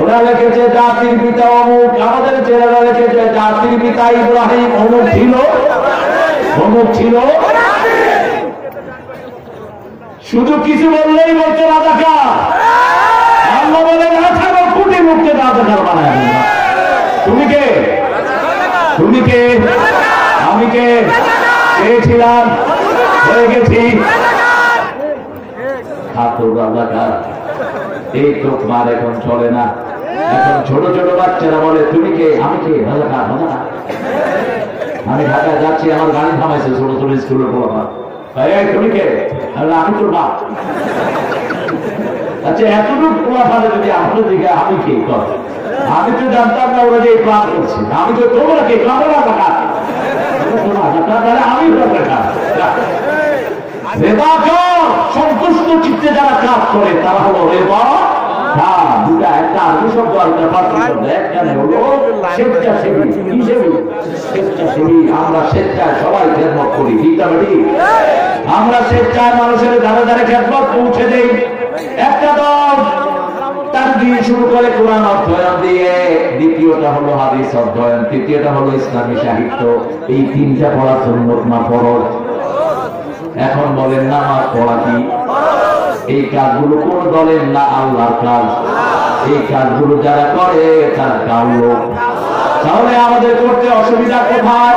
ওরা লিখেছে জাতির পিতা অমুক, আমাদের ছেলেরা লিখেছে জাতির পিতা ইব্রাহিম অমুক ছিল, অমুক ছিল। শুধু কিছু বললেই বলতে রাজাকার। আল্লাহ বলেন আঠারো কোটি লোককে রাজাকার বানায় দিলাম। তুমি কে? তুমি কে? আমি কে? ছিলাম, হয়ে গেছি রাজাকার। এই চোখ মার এখন চলে না। এখন ছোট ছোট বাচ্চারা বলে তুমি কে? আমি কে? রাজাকার, রাজাকার। আমি ঢাকায় যাচ্ছি, আমার গাড়ি থামাইছে ছোট ছোট স্কুলের পড়া। তুমি কে? আমি তোর বাপ। আচ্ছা, এতটুকু পোলা ফালে যদি আমাদের দিকে আমি কে কর? আমি তো জানতাম না ওরা যে প্ল্যান করছি। আমি তো তোমরা কে? তোমরা রাজাকার। আমি সন্তুষ্ট চিত্তে যারা কাজ করে তারা হলো রেবা। হ্যাঁ, দুটা, একটা আরবি শব্দ আর একখানে হলো স্বেচ্ছাসেবী। স্বেচ্ছাসেবী। আমরা স্বেচ্ছায় সবাই খেদমত করি, ঠিক না ঠিক? আমরা স্বেচ্ছায় মানুষের ধারে ধারে খেদমত পৌঁছে দেই। একটা দল তার দিয়ে শুরু করে কোরআন অধ্যয়ন দিয়ে, দ্বিতীয়টা হলো হাদিস অধ্যয়ন, তৃতীয়টা হলো ইসলামী সাহিত্য। এই তিনটা পড়া সুন্নাত না ফরজ। এখন বলেন নামাজ পড়া কি? এই কাজগুলো কোন দলের না, আল্লাহর কাজ। এই কাজগুলো যারা করে তার কালো। তাহলে আমাদের করতে অসুবিধা কোথায়?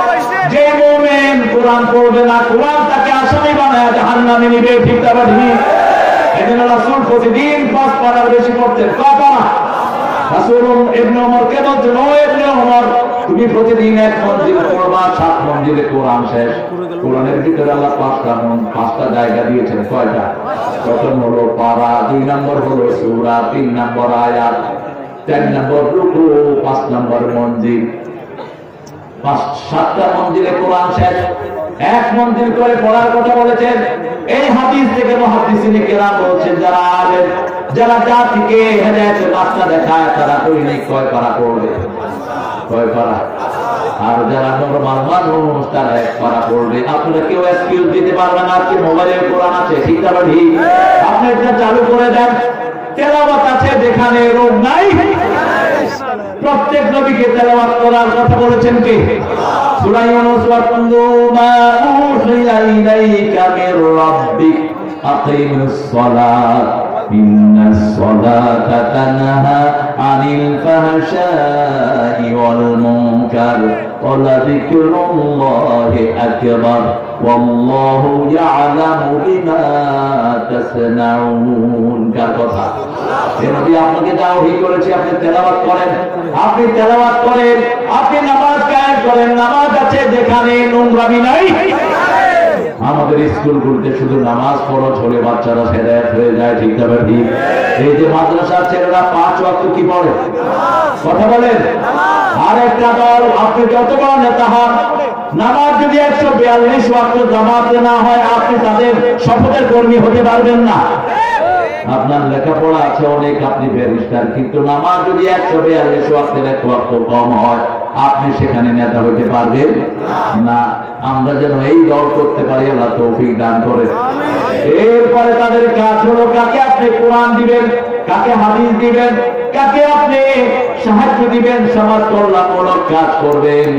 যে মুমিন কোরআন পড়বে না, কোরআন তাকে আসামি বানায় জাহান্নামে নিবে, ঠিক না ঠিক? এদিন রাসূল প্রতিদিন 5 পারার বেশি পড়তেন। কয় পারা? রাসূল ইবনে ওমরকে বলতেন, ও ইবনে ওমর, তুমি প্রতিদিন 1 মঞ্জিল পড়বা, 7 মঞ্জিলে কোরআন শেষ। কোরআনের ভিতরে আল্লাহ 5টা জায়গা দিয়েছেন। কয়টা? প্রথম হলো পারা, 2 নম্বর হলো সূরা, 3 নম্বর আয়াত, 4 নম্বর রুকু, 5 নম্বর মঞ্জিল। 7টা মঞ্জিলে কোরআন শেষ। 1 মঞ্জিল করে পড়ার কথা বলেছেন। এই হাদিস থেকে মুহাদ্দিসিনে কেরাম বলছেন, যারা আলেম, যারা জাতিকে হেদায়েতের রাস্তা দেখায়, তারা দৈনিক কয় পারা পড়বে? কয় পারা? আর যারা নরমাল মানুষ তারা 1 পারা পড়বে। আপনারা কেউ এক্সকিউজ দিতে পারবেন না, আজকে মোবাইলে কোরআন আছে, ঠিক না ঠিক? আপনি এটা চালু করে দেন, তেলাওয়াত আছে, যেখানে রোগ নাই। প্রত্যেক নবীকে তেলাওয়াত করার কথা বলেছেন কে? সূরা ইউনূস, ওয়াতলু মা উহিয়া ইলাইকা মির রাব্বিক আকিমিস সালাত ইন্নাস সালাতা তানহা আনিল ফাহশাই ওয়াল মুনকার ওয়া লাযিকরুল্লাহি আকবার ওয়াল্লাহু ইয়ালামু বিমা তাসনাউন। কার কথা? নবী আপনাকে তাওহীদ করেছে, আপনি তেলাওয়াত করেন, আপনি তেলাওয়াত করেন, আপনি নামাজ কায়েম করেন। নামাজ আছে যেখানে নোংরামি নাই। আমাদের স্কুলগুলোতে শুধু নামাজ ফরজ হলে বাচ্চারা হেদায়েত হয়ে যায়, ঠিক না ঠিক? এই যে মাদ্রাসার ছেলেরা 5 ওয়াক্ত কি পড়ে? কথা বলেন। আর একটা দল, আপনি যত বড় নেতা হন, নামাজ যদি 142 ওয়াক্ত জামাতে না হয়, আপনি তাদের শপথের কর্মী হতে পারবেন না। আপনার লেখাপড়া আছে অনেক, আপনি ব্যারিস্টার, কিন্তু নামাজ যদি 142 ওয়াক্তের 1 ওয়াক্ত কম হয়, আপনি সেখানে নেতা হইতে পারবেন না। আমরা যেন এই দল করতে পারি, আল্লাহ তৌফিক দান করে। এরপরে তাদের কাজ হলো, কাকে আপনি কোরআন দিবেন, কাকে হাদিস দিবেন, কাকে আপনি সাহায্য দিবেন, সমাজ কল্যাণমূলক কাজ করবেন।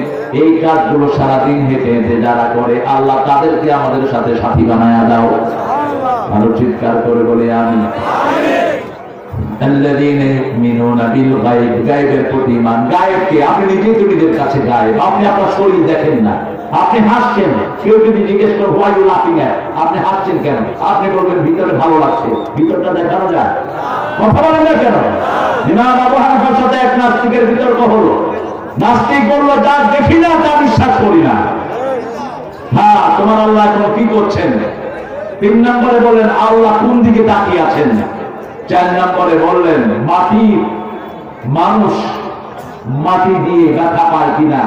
এই কাজগুলো সারাদিন হেঁটে হেঁটে যারা করে, আল্লাহ তাদেরকে আমাদের সাথে সাথী বানায়া দাও। আরো চিৎকার করে বলে আমি। আল্লাযীনা ইউমিনুনা বিল গায়ব, গায়বের প্রতি ঈমান। গায়বকে আপনি নিজেই তো নিজের কাছে গায়ব। আপনি আপনার শরীর দেখেন না, আপনি হাসছেন। কেউ যদি জিজ্ঞেস করে হোয়াই ইউ লাফিং এট, আপনি হাসছেন কেন? আপনি বলবেন ভিতরে ভালো লাগছে। ভিতরটা দেখানো যায়? কথা বলেন না কেন? ইমাম আবু হানিফার সাথে এক নাস্তিকের বিতর্ক হলো। নাস্তিক বলল, যা দেখি না তা বিশ্বাস করি না। হ্যাঁ, তোমার আল্লাহ এখন কি করছেন? 3 নম্বরে বললেন আল্লাহ কোন দিকে তাকিয়ে আছেন। 4 নম্বরে বললেন মানুষ মাটি দিয়ে ব্যথা পায় কিনা,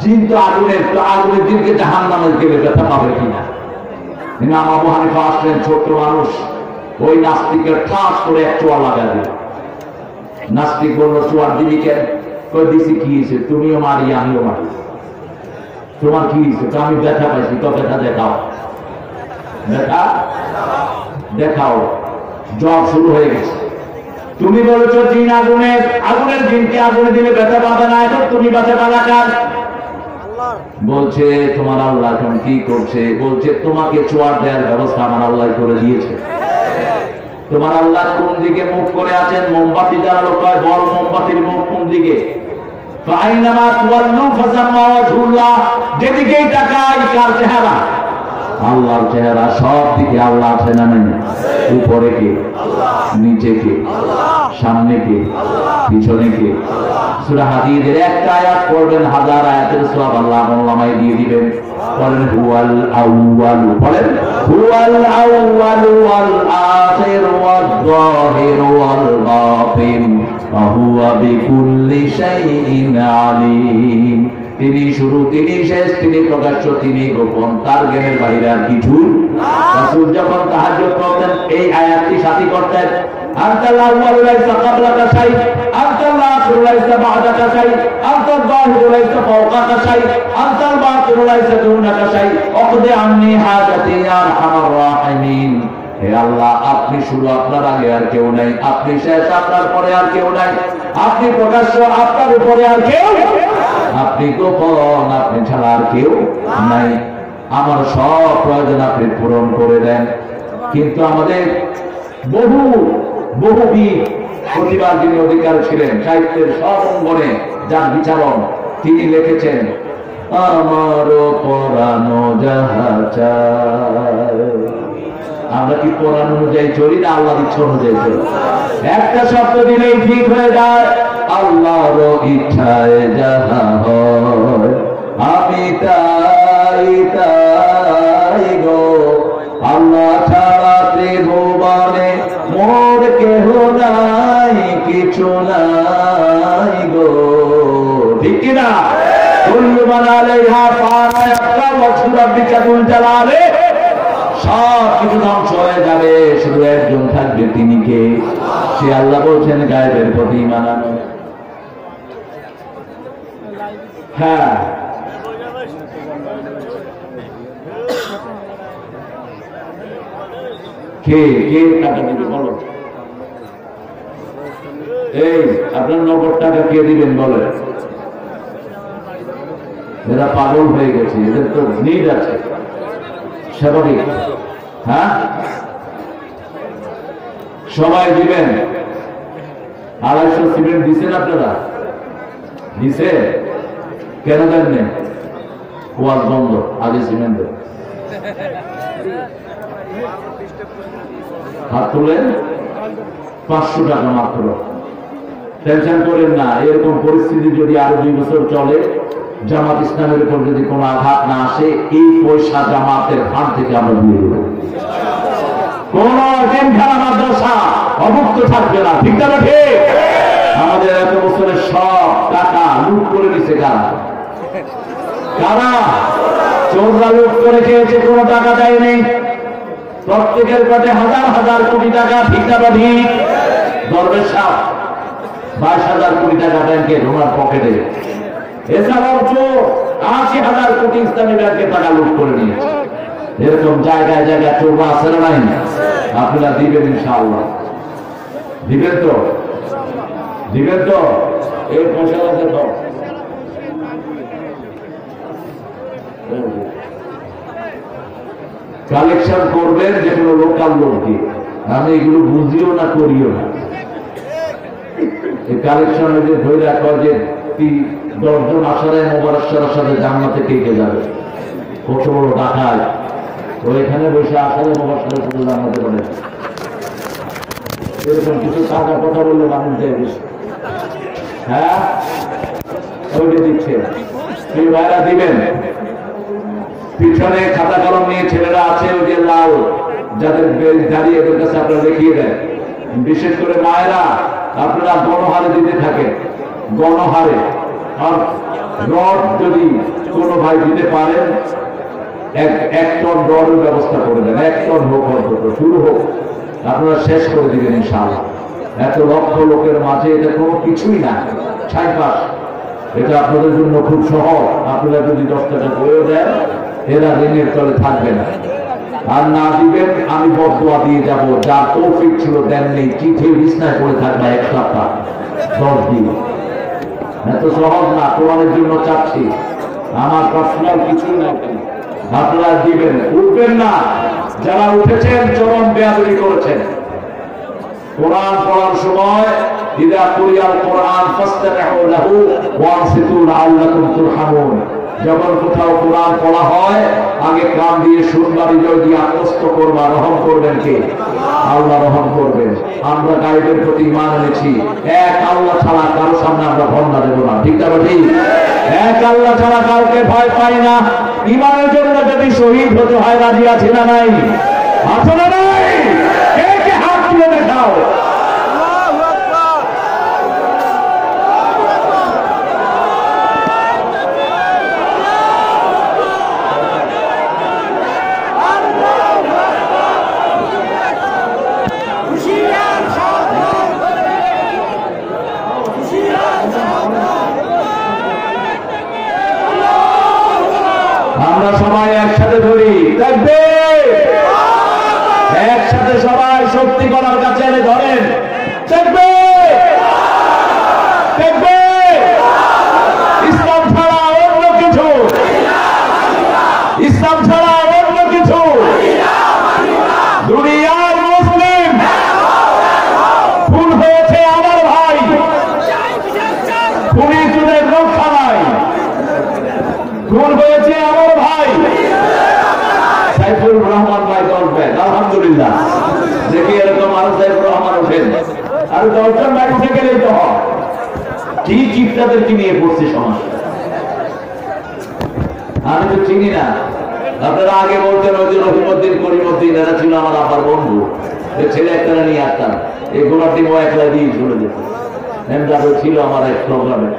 জিন তো আগুনের দিনকে জাহান্নামের গেলে ব্যথা পাবে কিনা। ইমাম আবু হানিফা আসলেন, ছোট্ট মানুষ, ওই নাস্তিকের ঠাস করে 1 চোয়া লাগা দিল। নাস্তিক বলল, চোয়ার দিবি কেন? কই দিছি, কি হয়েছে? তুমিও মারি আমিও মারি। তোমার কি হয়েছে? তো আমি ব্যথা পাইছি। তো ব্যথা দেখাও, ব্যথা দেখাও। জ্বর শুরু হয়ে গেছে। তুমি বলেছো জিন আগুনের জিনকে আগুনে দিলে ব্যথা পাবে না, এখন তুমি ব্যথা পালা কার? বলছে তোমার আল্লাহ এখন কি করছে? বলছে তোমাকে চোয়ার দেওয়ার ব্যবস্থা আমার আল্লাহ করে দিয়েছে। তোমার আল্লাহ কোন দিকে মুখ করে আছেন? মোমবাতি জ্বালালো, কয় বল মোমবাতির মুখ কোন দিকে? যেদিকেই তাকাই কার চেহারা? আল্লাহর চেহারা। সব দিকে আল্লাহ আছে না নেই? উপরে কে? নিচে কে? সামনে কে? পিছনে কে? সূরা হাদীদের একটা আয়াত পড়বেন, 1000 আয়াতের সওয়াব আল্লাহ আমলনামায় দিয়ে দিবেন। বলেন হুয়াল আউয়াল, বলেন হুয়াল আউয়াল ওয়াল আখির ওয়াল যাহির ওয়াল বাতিন ওয়া হুয়া বিকুল্লি শাইইন আলীম। তিনি শুরু, তিনি শেষ, তিনি প্রকাশ্য, তিনি গোপন, তার জ্ঞানের বাইরে আর কিছু। রাসূল যখন তাহাজ্জুদ করতেন এই আয়াতটি সাথী করতেন, আনতাল আউয়ালু লাইসা ক্বাবলাকা শাই, আনতাল আখিরু লাইসা বা'দাকা শাই, আনতাল যাহিরু লাইসা ফাওকাকা শাই, আনতাল বাতিনু লাইসা দুনাকা শাই, ওয়াকদি আন্নী হাজাতি ইয়া আরহামার রাহিমিন। হে আল্লাহ, আপনি শুরু, আপনার আগে আর কেউ নাই, আপনি শেষ, আপনার পরে আর কেউ নাই, আপনি প্রকাশ্য, আপনার উপরে আর কেউ, আপনি গোপন, আপনি ছাড়া আর কেউ নাই। আমার সব প্রয়োজন আপনি পূরণ করে দেন। কিন্তু আমাদের বহু বীর প্রতিবার যিনি অধিকার ছিলেন সাহিত্যের সব অঙ্গনে, যার বিচারণ, তিনি লিখেছেন আমার পরানো যাহা চায়। আমরা কি কোরআন অনুযায়ী চলি না আল্লাহর ইচ্ছা অনুযায়ী চলি? একটা শব্দ দিলেই ঠিক হয়ে যায়, আল্লাহর ইচ্ছায় যাহা হয় আমি তাই তাই গো। আল্লাহ ছাড়া ত্রিভুবনে মোর কেহ নাই, কিছু নাই গো। ঠিক কিনা? কুল্লু মান আলাইহা ফান ইয়াবকা ওয়াজহু রাব্বিকা যুল জালালি। সব কিছু ধ্বংস হয়ে যাবে, শুধু একজন থাকবে, তিনি কে? সে আল্লাহ বলছেন গায়েবের প্রতি ঈমান আনো। হ্যাঁ, কে কে টাকা দিবে বলো? এই আপনার নগদ টাকা কে দিবেন বলেন? এরা পাগল হয়ে গেছে, এদের তো নিড আছে, স্বাভাবিক। হ্যাঁ, সবাই দিবেন। 250 সিমেন্ট দিচ্ছেন আপনারা? দিছে? কেন দেননি? কুয়াশ বন্ধ, আগে সিমেন্ট দেন। হাত তুলেন, 500 টাকা মাত্র। টেনশন করেন না, এরকম পরিস্থিতি যদি আরো 2 বছর চলে, জামাত ইসলামের উপর যদি কোনো আঘাত না আসে, এই পয়সা জামাতের ফান্ড থেকে আমরা দিয়ে দেব। কোন এতিমখানা মাদ্রাসা অভুক্ত থাকবে না, ঠিক না? ঠিক। আমাদের এত বছরের সব টাকা লুট করে দিচ্ছে কারা? কারা? চোররা লুট করে খেয়েছে, কোনো টাকা দেয়নি। প্রত্যেকের কাছে হাজার হাজার কোটি টাকা, ঠিক না? ঠিক। দরবেশ সাহেব 22,000 কোটি টাকা ব্যাংকে ওনার পকেটে। এছাড়াও 80,000 কোটি ইসলামী ব্যাংকের টাকা লুট করে নিয়েছে। এরকম জায়গায় জায়গায় চোররা আছে না নাই? আপনারা দিবেন ইনশাআল্লাহ? দিবেন তো? দিবেন তো? এই পয়সা লাগবে তো। কালেকশন করবেন যেগুলো লোকাল লোক দিয়ে। আমি এগুলো বুঝিও না, করিও না। এই কালেকশন যে ধরে রাখা যে 10 জন আসারে মোবারকশার সাথে জান্নাতে কে যাবে, কত বড় ডাকায় ওইখানে বসে আসারে মোবারকশার সাথে জান্নাতে বলে। এরকম কিছু টাকা কথা বললে মানুষ দেয় বেশি। হ্যাঁ, ওইটা দিচ্ছে। এই ভাইরা দিবেন। পিছনে খাতা কলম নিয়ে ছেলেরা আছে, ওই যে লাল যাদের দাঁড়িয়ে এদের কাছে আপনারা দেখিয়ে দেন। বিশেষ করে মায়েরা আপনারা গণহারে দিতে থাকেন, গণহারে। আর রড যদি কোনো ভাই দিতে পারেন, 1 টন রডের ব্যবস্থা করে দেন। 1 টন হোক, অন্তত শুরু হোক, আপনারা শেষ করে দিবেন ইনশাআল্লাহ। এত লক্ষ লোকের মাঝে এটা কোনো কিছুই না, ছাইপাস। এটা আপনাদের জন্য খুব সহজ। আপনারা যদি 10 টাকা করে দেন, এরা ঋণের তলে থাকবে না। আর না দিবেন আমি বদদুয়া দিয়ে যাব। যার তৌফিক ছিল দেননি, চিঠি বিছনায় পড়ে থাকবে 1 সপ্তাহ 10 দিন। এত সহজ না, কোরআনের জন্য চাচ্ছি। আমার পার্সোনাল কিছুই নাই, আপনারা দিবেন। উঠবেন না, যারা উঠেছেন চরম বেয়াদবি করেছেন। কোরআন পড়ার সময় ইযা কুরিয়াল কোরআন ফাসতামিউ লাহু ওয়ানসিতু লাআল্লাকুম তুরহামুন। যখন কোথাও কোরআন পড়া হয় আগে কান দিয়ে শুনবা, হৃদয় দিয়ে আত্মস্থ করবা। রহম করবেন কে? আল্লাহ রহম করবেন। আমরা গায়বের প্রতি ঈমান এনেছি। এক আল্লাহ ছাড়া কারো সামনে আমরা ভরনা দেব না, ঠিক না ঠিক? এক আল্লাহ ছাড়া কাউকে ভয় পাই না। ঈমানের জন্য যদি শহীদ হতে হয় রাজি আছি না নাই? আছে না নাই? কে হাত তুলে দেখাও। আমরা সবাই একসাথে ধরি, তাকবীর। একসাথে সবাই শক্তি করার কাছে এনে ধরেন, তাকবীর তাকবীর। ইসলাম ছাড়া অন্য কিছু, ইসলাম ছাড়া অন্য কিছু দুনিয়ার মুসলিম। খুন হয়েছে আমার ভাই, খুনি চুলের রক্ষা নাই। খুন হয়েছে আমার ভাই সাইফুর রহমান ভাই দলবেন, আলহামদুলিল্লাহ। দেখি এরকম আরো সাইফুর রহমান ওঠেন, আর 10 জন বাড়ি থেকে গেলেই তো হয়। কি চিন্তাদেরকে নিয়ে পড়ছে সমাজ, আমি তো চিনি না। আপনারা আগে বলতেন ওই যে রহিমউদ্দিন করিমউদ্দিন, এরা ছিল আমার আব্বার বন্ধু। ছেলে একটা নিয়ে আসতাম, এই গোলার টিমও একলা দিয়ে চলে যেত। এমদাদও ছিল আমার এক প্রোগ্রামে।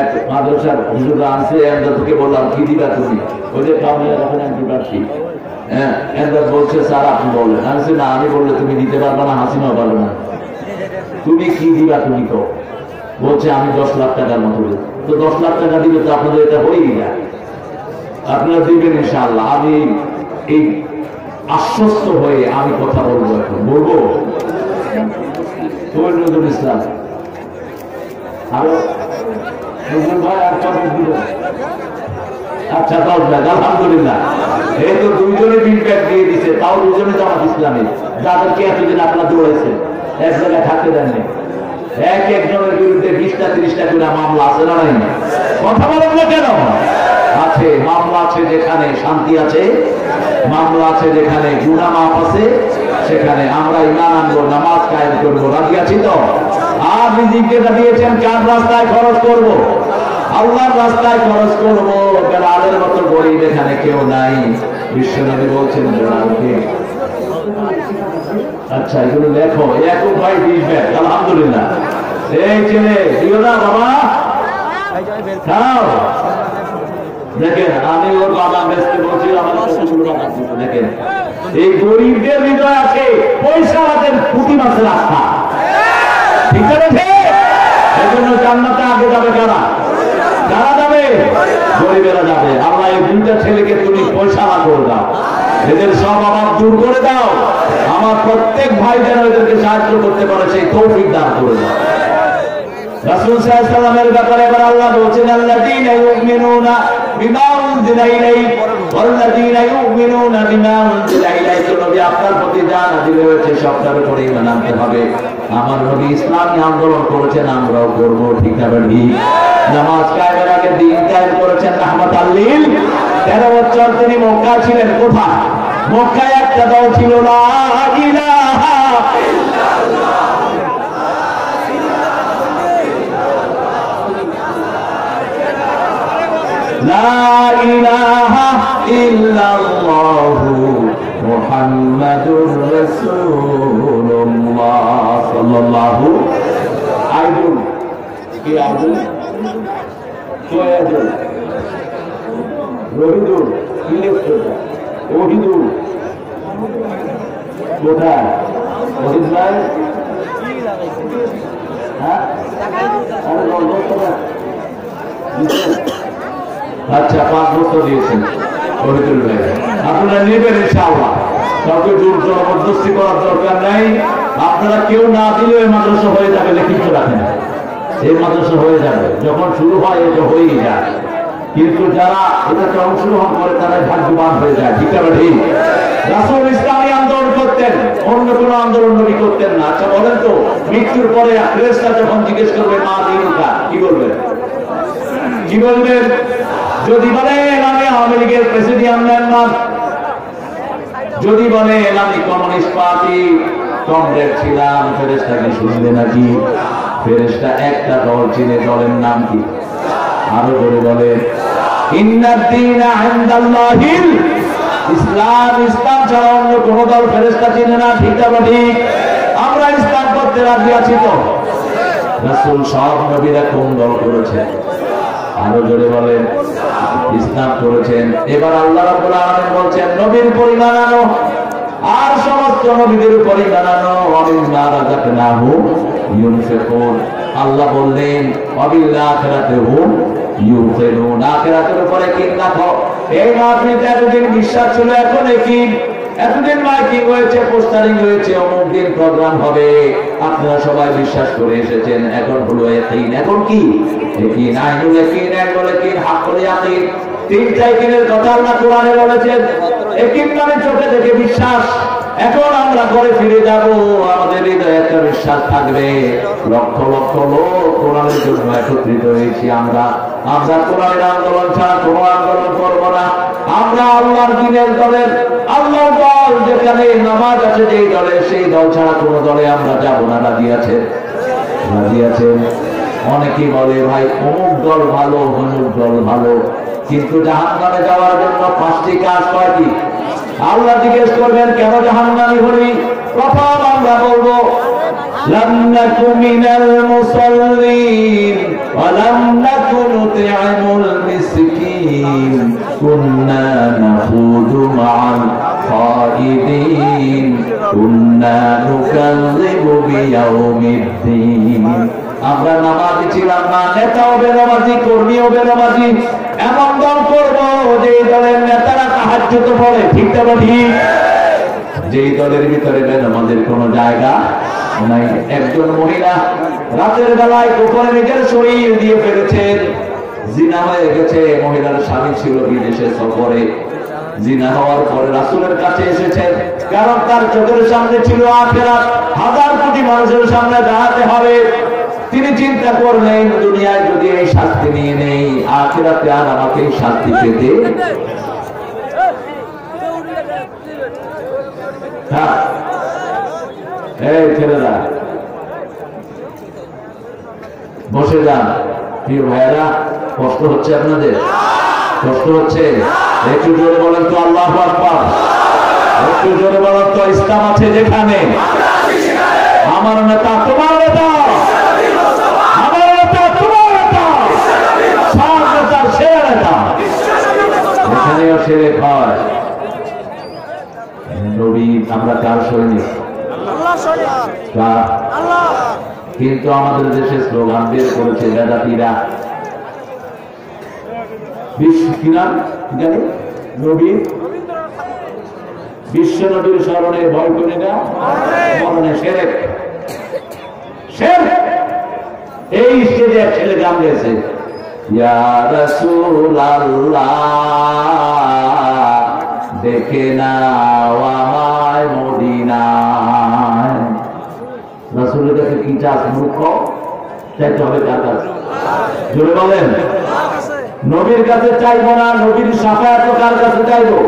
এক মাদ্রাসার হুজুর আনছে, এমদাদকে বললাম কি দিবা তুমি? ওই যে কামিয়া রাখেন আমি পারছি। হ্যাঁ, এমদাদ বলছে স্যার আপনি বললেন। আমি না, আমি বললে তুমি দিতে পারবে না, হাসিনাও পারবে না। তুমি কি দিবা তুমি তো? বলছে আমি 10 লাখ টাকার মতো দেব। তো 10 লাখ টাকা দিলে তো আপনাদের এটা হয়েই যায়, আপনারা দিবেন ইনশাআল্লাহ। আমি এই আশ্বস্ত হয়ে আমি কথা বলবো, এখন বলবো। নজরুল ইসলাম আরো ভাই আর কত দিল? আচ্ছা 10 লাখ, আলহামদুলিল্লাহ। এই তো 2 জনে ফিডব্যাক দিয়ে দিচ্ছে, তাও 2 জনে জামাত ইসলামী, যাদেরকে এতদিন আপনারা দৌড়াইছেন, এক জায়গায় থাকতে দেননি। একজনের বিরুদ্ধে 20টা 30টা করে মামলা আছে না নাই? কথা বলেন না কেন? আছে, মামলা আছে যেখানে শান্তি আছে, মামলা আছে যেখানে গুনাহ মাফ আছে, সেখানে আমরা ঈমান আনবো, নামাজ কায়েম করবো। রাজি আছি তো? আর রিজিক যেটা দিয়েছেন কার রাস্তায় খরচ করবো? আল্লাহর রাস্তায় খরচ করবো। বেলালের মতো গরিব এখানে কেউ নাই। বিশ্বনবী বলছেন বেলালকে। আচ্ছা এগুলো লেখো, একও ভাই দিবেন, আলহামদুলিল্লাহ। এই ছেলে দিও না বাবা, দেখেন আমি ওর বাবা বেসতে বলছি, আমার দেখেন এই গরিবদের হৃদয় আছে, পয়সা হাতের প্রতি মাসের আস্থা, ঠিক আছে? এই জন্য জান্নাতে আগে যাবে কারা? কারা যাবে? গরিবেরা যাবে। আল্লাহ এই 2টা ছেলেকে তুমি পয়সা না করে দাও, এদের সব অভাব দূর করে দাও। আমার প্রত্যেক ভাই যেন এদেরকে সাহায্য করতে পারে সেই তৌফিক দান করে দাও। রাসূল সাল্লাল্লাহু আলাইহি ওয়াসাল্লামের ব্যাপারে এবার আল্লাহ বলছেন আল্লাযীনা ইউমিনুনা বিমা উনজিলা ইলাইহি ওয়াল্লাযীনা ইউমিনুনা বিমা উনজিলা ইলাইহি। নবী আপনার প্রতি যা নাযিল হয়েছে সবটার উপরে ঈমান আনতে হবে। আমার নবী ইসলামী আন্দোলন করেছেন, আমরাও করব, ঠিক না ঠিক? নামাজ কায়েমের আগে দিন কায়েম করেছেন রাহমাতাল লিল। 13 বছর তিনি মক্কা ছিলেন। কোথায়? মক্কায় একটা দল ছিল, লা ইলাহা ইল্লাল্লাহ। লা ইলাহা ইল্লাল্লাহু মুহাম্মাদুর রাসূলুল্লাহ সাল্লাল্লাহু আইদুল কি আইদুল কোয়াদুল রহিদুল ইলেকট্রোটা ওহিদুল কোথায়? ওহিদ ভাই হ্যাঁ, আচ্ছা 5 বছর দিয়েছেন। পবিত্র হয়ে যায়। আপনারা নেবেন ইনশাআল্লাহ, কাউকে জোর জবরদস্তি করার দরকার নাই। আপনারা কেউ না দিলেও এই মাদ্রাসা হয়ে যাবে, লিখিত রাখেন, এই মাদ্রাসা হয়ে যাবে। যখন শুরু হয় এটা হয়েই যায়, কিন্তু যারা এটাতে অংশগ্রহণ করে তারাই ভাগ্যবান হয়ে যায়। ঠিক আছে? ঠিক। রাসূল ইসলামী আন্দোলন করতেন, অন্য কোনো আন্দোলন নবী করতেন না। আচ্ছা বলেন তো, মৃত্যুর পরে ফেরেশতা যখন জিজ্ঞেস করবে মা দিনুকা, কি বলবেন? কি বলবেন? যদি বলেন আমি আওয়ামী লীগের প্রেসিডিয়াম মেম্বার, যদি বলেন আমি কমিউনিস্ট পার্টি কমরেড ছিলাম, ফেরেশতা কি শুনবে নাকি? ফেরেশতা একটা দল চিনে, দলের নাম কি? আরো করে বলেন ইন্নাদ-দীনা ইনদাল্লাহিল ইসলাম। ইসলাম ছাড়া অন্য কোন দল ফেরেশতা চিনে না। ঠিক না ঠিক? আমরা ইসলাম করতে রাজি আছি তো? রাসূল সব নবীরা কোন দল করেছেন? আরো জোরে বলেন ইসলাম করেছেন। এবার আল্লাহ রাব্বুল আলামিন বলছেন নবীর পরিমাণ আনো, আর সমস্ত নবীদের পরিমাণ আনো। ওয়ামিম্মা রাযাকনাহুম ইউনফিকুন। আল্লাহ বললেন ওয়াবিল আখিরাতিহুম ইউকিনুন। আখিরাতের উপরে কিন রাখো। এই মাহফিলটা এতদিন বিশ্বাস ছিল, এখন কি? এতদিন মাইকিং হয়েছে, পোস্টারিং হয়েছে, অমুক দিন প্রোগ্রাম হবে, আপনারা সবাই বিশ্বাস করে এসেছেন। এখন হলো ইয়াকিন। এখন কি? ইয়াকিন, আইনুল ইয়াকিন, আইনুল ইয়াকিন, হাক্কুল ইয়াকিন। তিনটা ইয়াকিনের কথা আল্লাহ কোরআনে বলেছেন। ইয়াকিন মানে চোখে দেখে বিশ্বাস। এখন আমরা ঘরে ফিরে যাব, আমাদের হৃদয়ে একটা বিশ্বাস থাকবে। লক্ষ লক্ষ লোক কোরআনের জন্য একত্রিত হয়েছি। আমরা কোরআনের আন্দোলন ছাড়া কোনো আন্দোলন করব না। আমরা আল্লাহর দ্বীনের দলের, আল্লাহর দল যেখানে নামাজ আছে যেই দলে, সেই দল ছাড়া কোনো দলে আমরা যাব না। রাজি আছেন? রাজি আছেন? অনেকেই বলে ভাই অমুক দল ভালো, অমুক দল ভালো, কিন্তু জাহান্নামে যাওয়ার জন্য 5টি কাজ। কয়টি? আল্লাহ জিজ্ঞেস করবেন কেন জাহান্নামী হলি? প্রথম আমরা বলবো লাম নাকু মিনাল মুসাল্লিন ওয়া লাম নাকু নুত'ইমুল মিসকিন কুন্না নাখুযু মা'আল খাইদিন কুন্না নুকাযযিবু বিয়াউমিদ্দিন। আমরা নামাজি ছিলাম না, নেতাও বেনামাজি, কর্মীও বেনামাজি। এমন দল করবো যে দলের নেতারা তাহাজ্জুদ পড়ে। ঠিক না ঠিক? যেই দলের ভিতরে বেনামাজের কোনো জায়গা নাই। একজন মহিলা রাতের বেলায় গোপনে নিজের শরীর দিয়ে ফেলেছেন, জিনা হয়ে গেছে। মহিলার স্বামী ছিল বিদেশে সফরে। জিনা হওয়ার পরে রাসূলের কাছে এসেছেন, কারণ তার চোখের সামনে ছিল আখিরাত। 1000 কোটি মানুষের সামনে দাঁড়াতে হবে। তিনি চিন্তা করলেন দুনিয়ায় যদি এই শাস্তি নিয়ে নেই, আখিরাতে আর আমাকে শাস্তি পেতে। এই ছেলেরা বসে যান। প্রিয় ভাইয়েরা, কষ্ট হচ্ছে আপনাদের? কষ্ট হচ্ছে? একটু জোরে বলেন তো আল্লাহু আকবার। একটু জোরে বলেন তো ইসলাম আছে যেখানে। আমার নেতা তোমার নেতা, আমার নেতা তোমার নেতা, সব নেতার সেরা নেতা। এখানেও সেরে হয়। নবী আমরা কার সৈনিক? কিন্তু আমাদের দেশে স্লোগান বের করেছে বেদাতিরা। বিশ্ব নবীর স্মরণে ভয় করে না, মরণে শিরক। এই স্টেজে এক ছেলে গান গেছে, ইয়া রাসূলুল্লাহ দেখে নাও আমায় মদিনায়। রাসূলের কাছে কি চাস? মূর্খ চাইতে হবে কার কাছে? জোরে বলেন। নবীর কাছে চাইবো না, নবীর শাফায়াত কার কাছে চাইবো?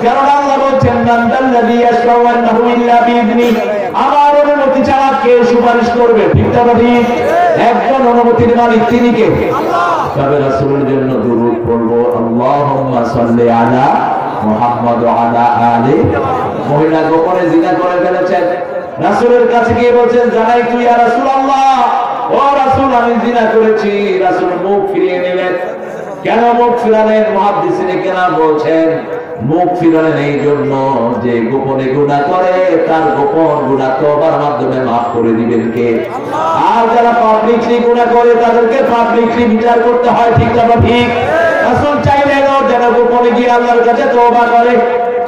কারণ আল্লাহ বলছেন মানদাল্লাযী ইয়াশফাউ ইনদাহু ইল্লা বিইذনি। আমার অনুমতি ছাড়া কে সুপারিশ করবে? ঠিক না ঠিক? একজন অনুমতির মালিক, তিনি কে? আল্লাহ। তবে রাসূলের জন্য দুরূদ পড়বো, আল্লাহুম্মা সাল্লি আলা মুহাম্মাদ ওয়া আলা আলি। মহিলা গোপনে জিনা করে ফেলেছেন, রাসূলের কাছে গিয়ে বলছেন জানাই তুই ইয়া রাসূলুল্লাহ, ও রাসূল আমি জিনা করেছি। রাসূল মুখ ফিরিয়ে নিলেন। কেন মুখ ফিরালেন? মুহাদ্দিসিনে কেরাম বলছেন মুখ ফিরালেন এই জন্য যে গোপনে গুনাহ করে তার গোপন গুনাহ তওবার মাধ্যমে মাফ করে দিবেন কে? আর যারা পাবলিকলি গুনাহ করে তাদেরকে পাবলিকলি বিচার করতে হয়। ঠিক না ঠিক? রাসূল চাইলেন যেন গোপনে গিয়ে আল্লাহর কাছে তওবা করে,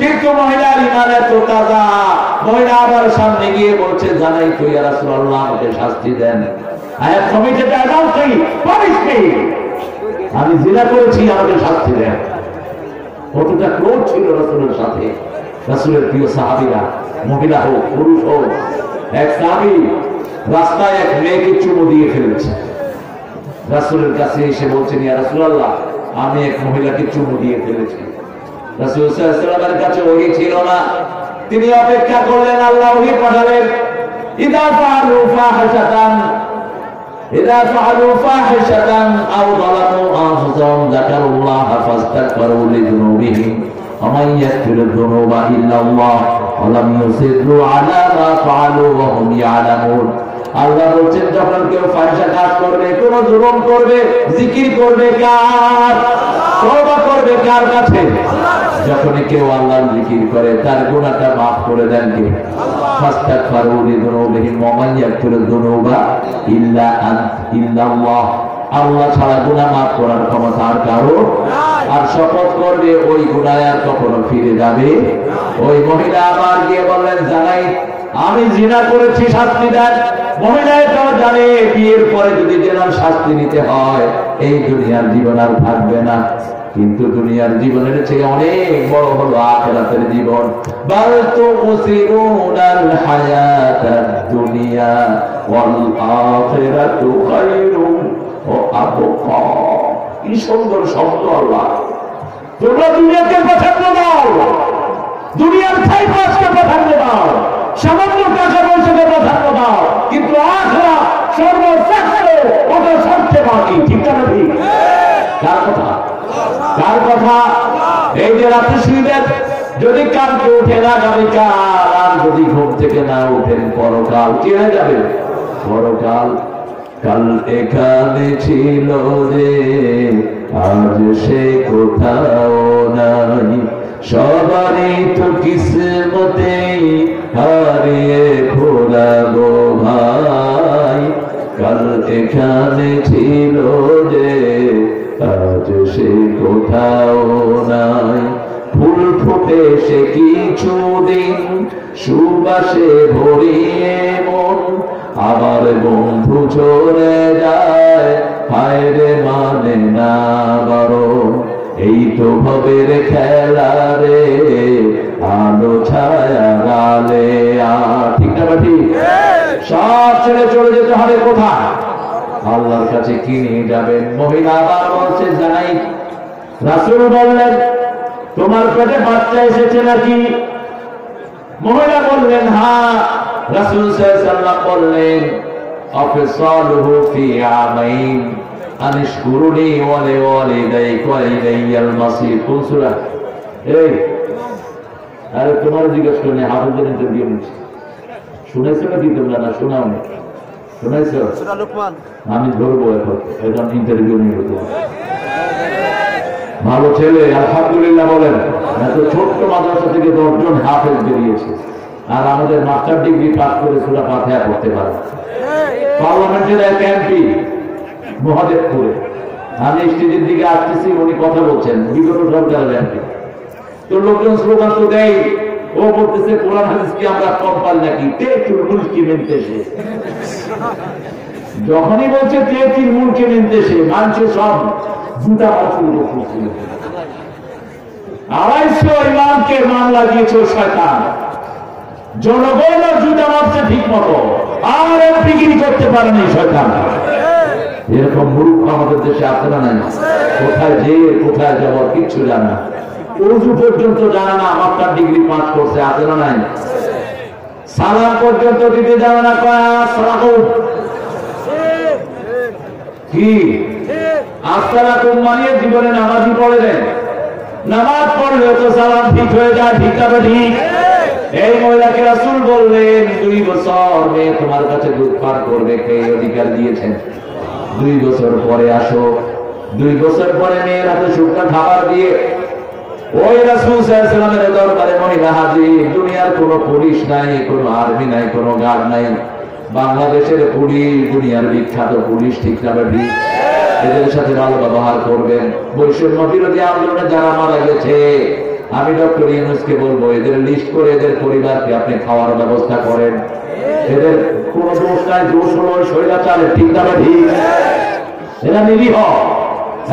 কিন্তু মহিলার ঈমান এত তাজা, মহিলা আবার সামনে গিয়ে বলছে, জানাই তো ইয়া রাসূলুল্লাহ, আমাকে শাস্তি দেন। I have committed adultery, punish me. আমি জিনা করেছি, আমাকে শাস্তি দেন। কতটা ক্রোধ ছিল রাসূলের সাথে। রাসূলের প্রিয় সাহাবীরা, মহিলা হোক পুরুষ হোক, এক সাহাবী রাস্তায় এক মেয়েকে চুমু দিয়ে ফেলেছে। রাসূলের কাছে এসে বলছেন, ইয়া রাসূলুল্লাহ, আমি এক মহিলাকে চুমু দিয়ে ফেলেছি। রাসূল সাল্লাল্লাহু আলাইহি ওয়াসাল্লামের কাছে ওহী ছিল না, তিনি অপেক্ষা করলেন, আল্লাহ ওহী পাঠালেন। ইদা ফাআলু ফাহিশাতান আও যালামু আনফুসাহুম যাকারুল্লাহ ফাস্তাগফিরু লিযুনুবিহিম ওয়া মান ইয়াগফিরু যুনুবা ইল্লাল্লাহ ওয়া লাম ইউসিররু আলা মা ফাআলু ওয়া হুম ইয়ালামুন। আল্লাহ বলছেন, যখন কেউ ফাহিশা কাজ করবে, কোন জুলুম করবে, জিকির করবে কার? তওবা করবে কার কাছে? যখনই কেউ আল্লাহর জিকির করে, তার গুনাহটা মাফ করে দেন কে? ফাস্তাগফিরু লিযুনুবিহিম ওয়া মান ইয়াগফিরু যুনুবা ইল্লাল্লাহ। আল্লাহ ছাড়া গুনাহ মাফ করার ক্ষমতা আর কারো নাই। আর শপথ করবে ওই গুনাহ আর কখনো ফিরে যাবে। ওই মহিলা আবার গিয়ে বললেন, জানাই আমি জিনা করেছি, শাস্তি দেন। মহিলা এটাও জানে, বিয়ের পরে যদি জিনার শাস্তি নিতে হয়, এই দুনিয়ার জীবন আর থাকবে না। কিন্তু দুনিয়ার জীবনের চেয়ে অনেক বড় হলো আখিরাতের জীবন। বাল তুসিরুনাল হায়াতাদ দুনিয়া ওয়াল আখিরাতু খায়রুন ওয়া আবকা। কি সুন্দর শব্দ আল্লাহ! তোমরা দুনিয়াকে পছন্দ দাও, দুনিয়ার ছাইপাশকে পছন্দ দাও, সামান্য টাকা পয়সাকে পছন্দ দাও, কিন্তু আখিরাত সর্বশ্রেষ্ঠ, ওটা সবচেয়ে বাকি। ঠিক না ঠিক? কার কথা? কার কথা? এই যে রাতে শুইবেন, যদি কালকে উঠে না আগামীকাল, আর যদি ঘুম থেকে না উঠেন পরকাল কি হয়ে যাবে? পরকাল। কাল এখানে ছিল যে আজ সে কোথাও নাই, সবারই তো কিসমতে হারিয়ে খোলাবো ভাই। কাল এখানে ছিল যে আজ সে কোথাও নাই। ফুল ফুটে সে কিছুদিন, সুবাসে ভরিয়ে মন, আবার বন্ধু চলে যায়, হায় রে মানে না বারণ। এই তো ভবের খেলা রে, আলো ছায়া গালে আর। ঠিক না ঠিক? সব ছেড়ে চলে যেতে হবে কোথায়? আল্লাহর কাছে। কি নিয়ে যাবেন? মহিলা আবার বলছে, জানাই। রাসূল বললেন, তোমার পেটে বাচ্চা এসেছে নাকি? মহিলা বললেন, হ্যাঁ। রাসূল সাল্লাল্লাহু আলাইহি ওয়াসাল্লাম বললেন, আফসালুহু ফি আমাইন আনিশকুরুনি ওয়া লিওয়ালিদাইকা ওয়া ইলাইয়াল মাসির। কোন সূরা? এই আরে তোমার জিজ্ঞেস করলে হাফেজের ইন্টারভিউ নিচ্ছে, শুনেছো নাকি তোমরা? না শোনাওনি? শুনেছো? সূরা লুকমান। আমি ধরবো এখন ইন্টারভিউ নিয়ে। ভালো ছেলে, আলহামদুলিল্লাহ বলেন। এত ছোট্ট মাদ্রাসা থেকে 10 জন হাফেজ বেরিয়েছে, আর আমাদের মাস্টার ডিগ্রি পাস করে সূরা ফাতিহা পড়তে পারে। পার্লামেন্টের এক এমপি মহাদেবপুরে, আমি স্টেজের দিকে আসতেছি, উনি কথা বলছেন, বিগত সরকারের এমপি। তো লোকজন স্লোগান তো দেয়, ও বলতেছে, কোরআন হাদিস কি আমরা কম পারি নাকি? তেতুল মুলকি মেনতেছে। যখনই বলছে তেতুল মুলকি মেনতেছে, মানছে সব জুতা শুরু করছিল। 250 ইমামকে মামলা দিয়েছে শয়তান। জনগণ জুতা মারছে ঠিক মতো, আর এমপিগিরি করতে পারেনি শয়তান। এরকম মূর্খ আমাদের দেশে আছে না নাই? কোথায় যে কোথায় যাব কিচ্ছু জানে না, উজু পর্যন্ত জানে না, মাস্টার ডিগ্রি পাস করছে, আছে না নাই? সালাম পর্যন্ত দিতে জানে না, আসসালামু কি আসসালামু মানিয়ে জীবনে নামাজই পড়ে দেন। নামাজ পড়লেও তো সালাম ঠিক হয়ে যায়। ঠিক আছে? ঠিক। এই মহিলাকে রাসূল বললেন, 2 বছর মেয়ে তোমার কাছে দুধ পান করবে, কে অধিকার দিয়েছেন? 2 বছর পরে আসো। 2 বছর পরে মেয়ের হাতে শুকনো খাবার দিয়ে ওই রাসূল সাল্লাল্লাহু আলাইহি ওয়াসাল্লামের দরবারে মহিলা হাজির। দুনিয়ার কোনো পুলিশ নাই, কোনো আর্মি নাই, কোনো গার্ড নাই। বাংলাদেশের পুলিশ দুনিয়ার বিখ্যাত পুলিশ। ঠিক না? ঠিক। এদের সাথে ভালো ব্যবহার করবেন। বৈষম্য বিরোধী আন্দোলনে যারা মারা গেছে, আমি ডক্টর ইউনূসকে বলবো এদের লিস্ট করে এদের পরিবারকে আপনি খাওয়ার ব্যবস্থা করেন। এদের কোন দোষ নাই, দোষ হলো স্বৈরাচারের, ঠিক না ঠিক? এরা নিরীহ।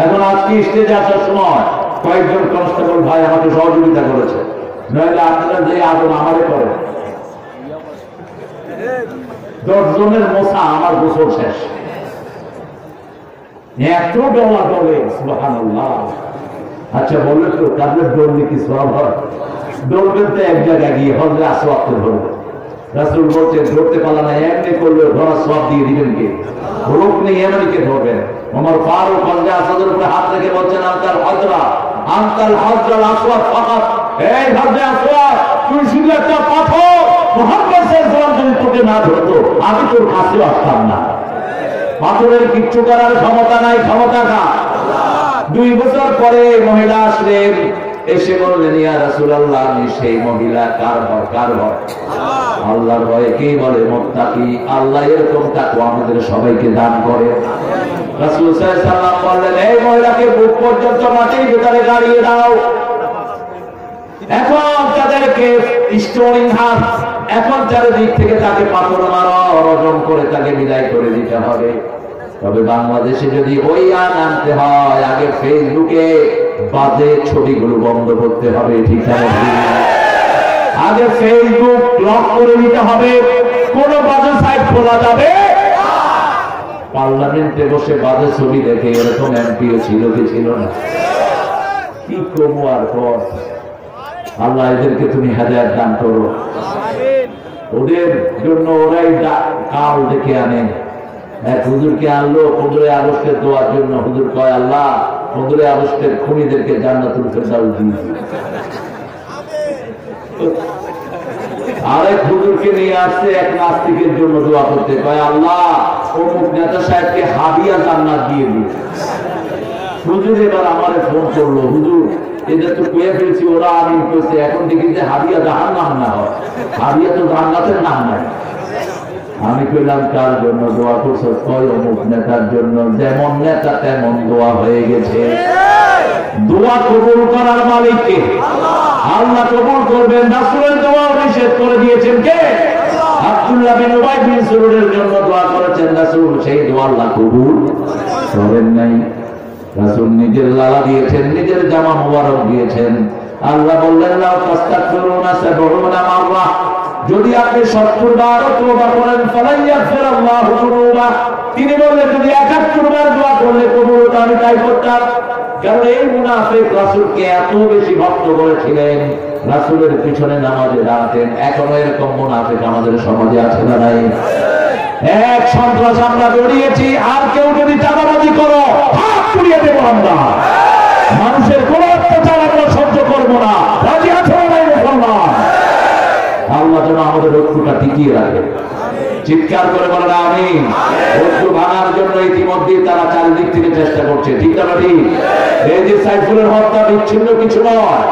এখন আজকে স্টেজে আসার সময় কয়েকজন কনস্টেবল ভাই আমাকে সহযোগিতা করেছে, নইলে আপনারা যে আগুন আমারে করেন। 10 জনের মশা আমার গোসল শেষ। এত ডলা ডলে, সুবহানাল্লাহ। আচ্ছা বললেন তো তাদের দৌড়লে কি সওয়াব হয়? দৌড়বেন তো এক জায়গায় গিয়ে হজরে আসওয়াদকে ধরবেন। রাসূল বলছেন ধরতে পারলা না, এমনি করলে ধরা সওয়াব দিয়ে দিবেন কে? রোগ নেই এমনিকে ধরবেন। ওমর ফারুক হজরে আসাদের উপরে হাত রেখে বলছেন আনতাল হজরা, আনতাল হজরাল আসওয়াদ ফাকাত। এই হজরে আসওয়াদ, তুই শুধু একটা পাথর। মুহাম্মদ সাল্লাল্লাহু আলাইহি ওয়াসাল্লাম যদি তোকে না ধরতো আমি তোর কাছে আসতাম না। পাথরের কিচ্ছু করার ক্ষমতা নাই, ক্ষমতা কার? 2 বছর পরে মহিলা আসলেন, এসে বললেন ইয়া রাসূলুল্লাহ, আমি সেই মহিলা। কার হয়? কার হয়? আল্লাহর ভয়ে। কে বলে মুত্তাকি? আল্লাহ এরকম তাকওয়া আমাদের সবাইকে দান করে। রাসূল সাল্লাল্লাহু আলাইহি ওয়াসাল্লাম বললেন এই মহিলাকে বুক পর্যন্ত মাটির ভিতরে গাড়িয়ে দাও। এখন তাদেরকে স্টোরিং হাত, এখন চারিদিক থেকে তাকে পাথর মারা, রজম করে তাকে বিদায় করে দিতে হবে। তবে বাংলাদেশে যদি ওই আইন আনতে হয়, আগে ফেসবুকে বাজে ছবিগুলো বন্ধ করতে হবে, ঠিক আছে? আগে ফেসবুক ব্লক করে দিতে হবে, কোন বাজে সাইট খোলা যাবে। পার্লামেন্টে বসে বাজে ছবি দেখে এরকম এমপিও ছিল কি ছিল না? কি কমু আর পর। আল্লাহ এদেরকে তুমি হেদায়েত দান করো। ওদের জন্য ওরাই কাল ডেকে আনে। এক হুজুরকে আনলো 15 আগস্টের দোয়ার জন্য। হুজুর কয় আল্লাহ 15 আগস্টের খুনিদেরকে জান্নাতুল ফেরদাউস দিন। আরেক হুজুরকে নিয়ে আসছে এক নাস্তিকের জন্য দোয়া করতে, কয় আল্লাহ অমুক নেতা সাহেবকে হাদিয়া জান্নাত দিয়ে দিন। হুজুর এবার আমারে ফোন করলো, হুজুর এদের তো কয়ে ফেলছি, ওরা আমিন করছে, এখন দেখি যে হাদিয়া জাহান্নাম না হয়, হাদিয়া তো জান্নাতের নাম নাই। আমি কইলাম কার জন্য দোয়া করছো? কয় অমুক নেতার জন্য। যেমন নেতা তেমন দোয়া হয়ে গেছে। দোয়া কবুল করার মালিক কে? আল্লাহ কবুল করবেন। রাসূলের দোয়া নিষেধ করে দিয়েছেন কে? আব্দুল্লাহ বিন উবাই বিন সুলুলের জন্য দোয়া করেছেন রাসূল, সেই দোয়া আল্লাহ কবুল করেন নাই। রাসূল নিজের লালা দিয়েছেন, নিজের জামা মুবারক দিয়েছেন। আল্লাহ বললেন লা তাস্তাগফিরুনা 70 মাররা, যদি আপনি 70 বার তওবা করেন ফালাইয়াগফিরাল্লাহু যুনুবা, তিনি বললেন যদি 71 বার দোয়া করলে কবুল হতো, আমি তাই করতাম। কারণ এই মুনাফিক রাসূলকে এত বেশি ভক্ত করেছিলেন, রাসূলের পিছনে নামাজে দাঁড়াতেন। এখনো এরকম মুনাফিক আমাদের সমাজে আছে না নাই? এক সন্ত্রাস আমরা বেরিয়েছি, আর কেউ যদি চাঁদাবাজি করো হাত পুড়িয়ে দেবো আমরা। মানুষের কোন অত্যাচার আমরা সহ্য করবো না। রাজি আছো না মুসলমান? আল্লাহ যেন আমাদের ঐক্যটা টিকিয়ে রাখে। চিৎকার করে বলেন আমিন। ঐক্য ভাঙার জন্য ইতিমধ্যে তারা চারিদিক থেকে চেষ্টা করছে, ঠিক না ঠিক? এই যে সাইফুলের হত্যা বিচ্ছিন্ন কিছু নয়,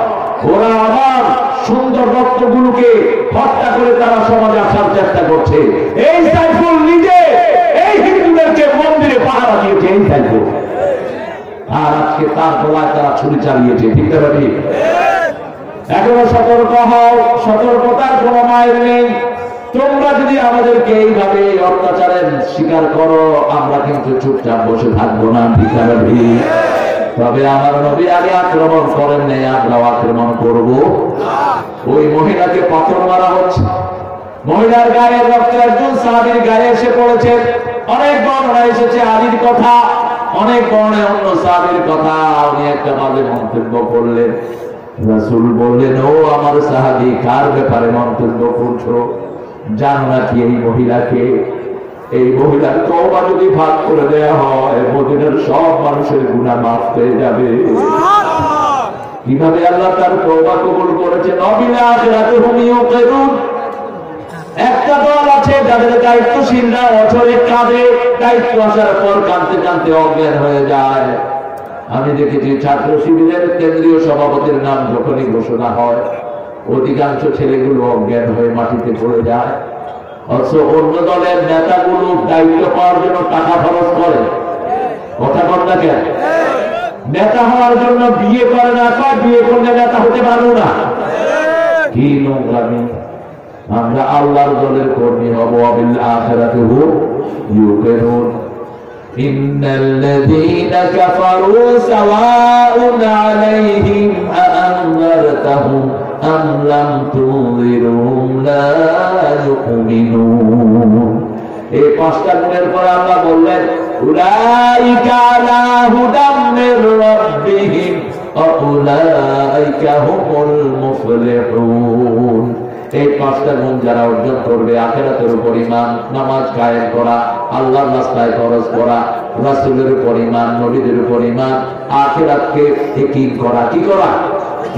ওরা আমার সুন্দর রক্তগুলোকে হত্যা করে তারা সমাজে আসার চেষ্টা করছে। এই সাইফুল নিজে এই হিন্দুদেরকে মন্দিরে পাহারা দিয়েছে, এই সাইফুল। আর আজকে তার গলায় তারা ছুরি চালিয়েছে, ঠিক না ঠিক? এখনো সতর্ক হও, সতর্কতার কোন মায়ের নেই। তোমরা যদি আমাদেরকে এইভাবে অত্যাচারের শিকার করো, আমরা কিন্তু চুপচাপ বসে থাকবো না, ঠিক না ঠিক? তবে আমার নবী আগে আক্রমণ করেন নাই, আমরাও আক্রমণ করব। ওই মহিলাকে পাথর মারা হচ্ছে, মহিলার গায়ে রক্ত একজন সাহাবীর গায়ে এসে পড়েছে। অনেক বর্ণনা এসেছে আলীর কথা, অনেক বর্ণনায় অন্য সাহাবীর কথা। উনি একটা বাজে মন্তব্য করলেন। রাসূল বললেন ও আমার সাহাবী, কার ব্যাপারে মন্তব্য করছো? জানো নাকি এই মহিলাকে? এই মহিলার তওবা যদি ভাগ করে দেয়া হয়, মদিনার সব মানুষের গুনাহ মাফ হয়ে যাবে। কিভাবে আল্লাহ তার তওবা কবুল করেছেন? নবিলা আখিরাতুহুম ইউকিরুন, একটা দল আছে যাদের দায়িত্বশীলরা অঝরে কাঁদে, দায়িত্ব আসার পর কাঁদতে কাঁদতে অজ্ঞান হয়ে যায়। আমি দেখেছি ছাত্র শিবিরের কেন্দ্রীয় সভাপতির নাম যখনই ঘোষণা হয়, অধিকাংশ ছেলেগুলো অজ্ঞান হয়ে মাটিতে পড়ে যায়। অথচ অন্য দলের নেতাগুলো দায়িত্ব পাওয়ার জন্য টাকা খরচ করে, কথা বলতে না কেন? নেতা হওয়ার জন্য বিয়ে করে না, কয় বিয়ে করলে নেতা হতে পারবো না। কি নোংরামি! আমরা আল্লাহর দলের কর্মী হব। বিল আখিরাতি হুম ইউকিনুন। ইন্নাল্লাযীনা কাফারু সাওয়াউন আলাইহিম আ'আনযারতাহুম আম লাম তুযিরহুম লা ইউমিনুন। এই পাঁচটা গুণের পর আল্লাহ বললেন উলাইকা আলা হুদাম মির রাব্বিহিম ওয়া উলাইকা হুমুল মুফলিহুন। এই পাঁচটা গুণ যারা অর্জন করবে, আখিরাতের উপর ঈমান, নামাজ কায়েম করা, আল্লাহর রাস্তায় খরচ করা, রাসূলের উপর ঈমান, নবীদের উপর ঈমান, আখিরাতকে একীন করা, কি করা,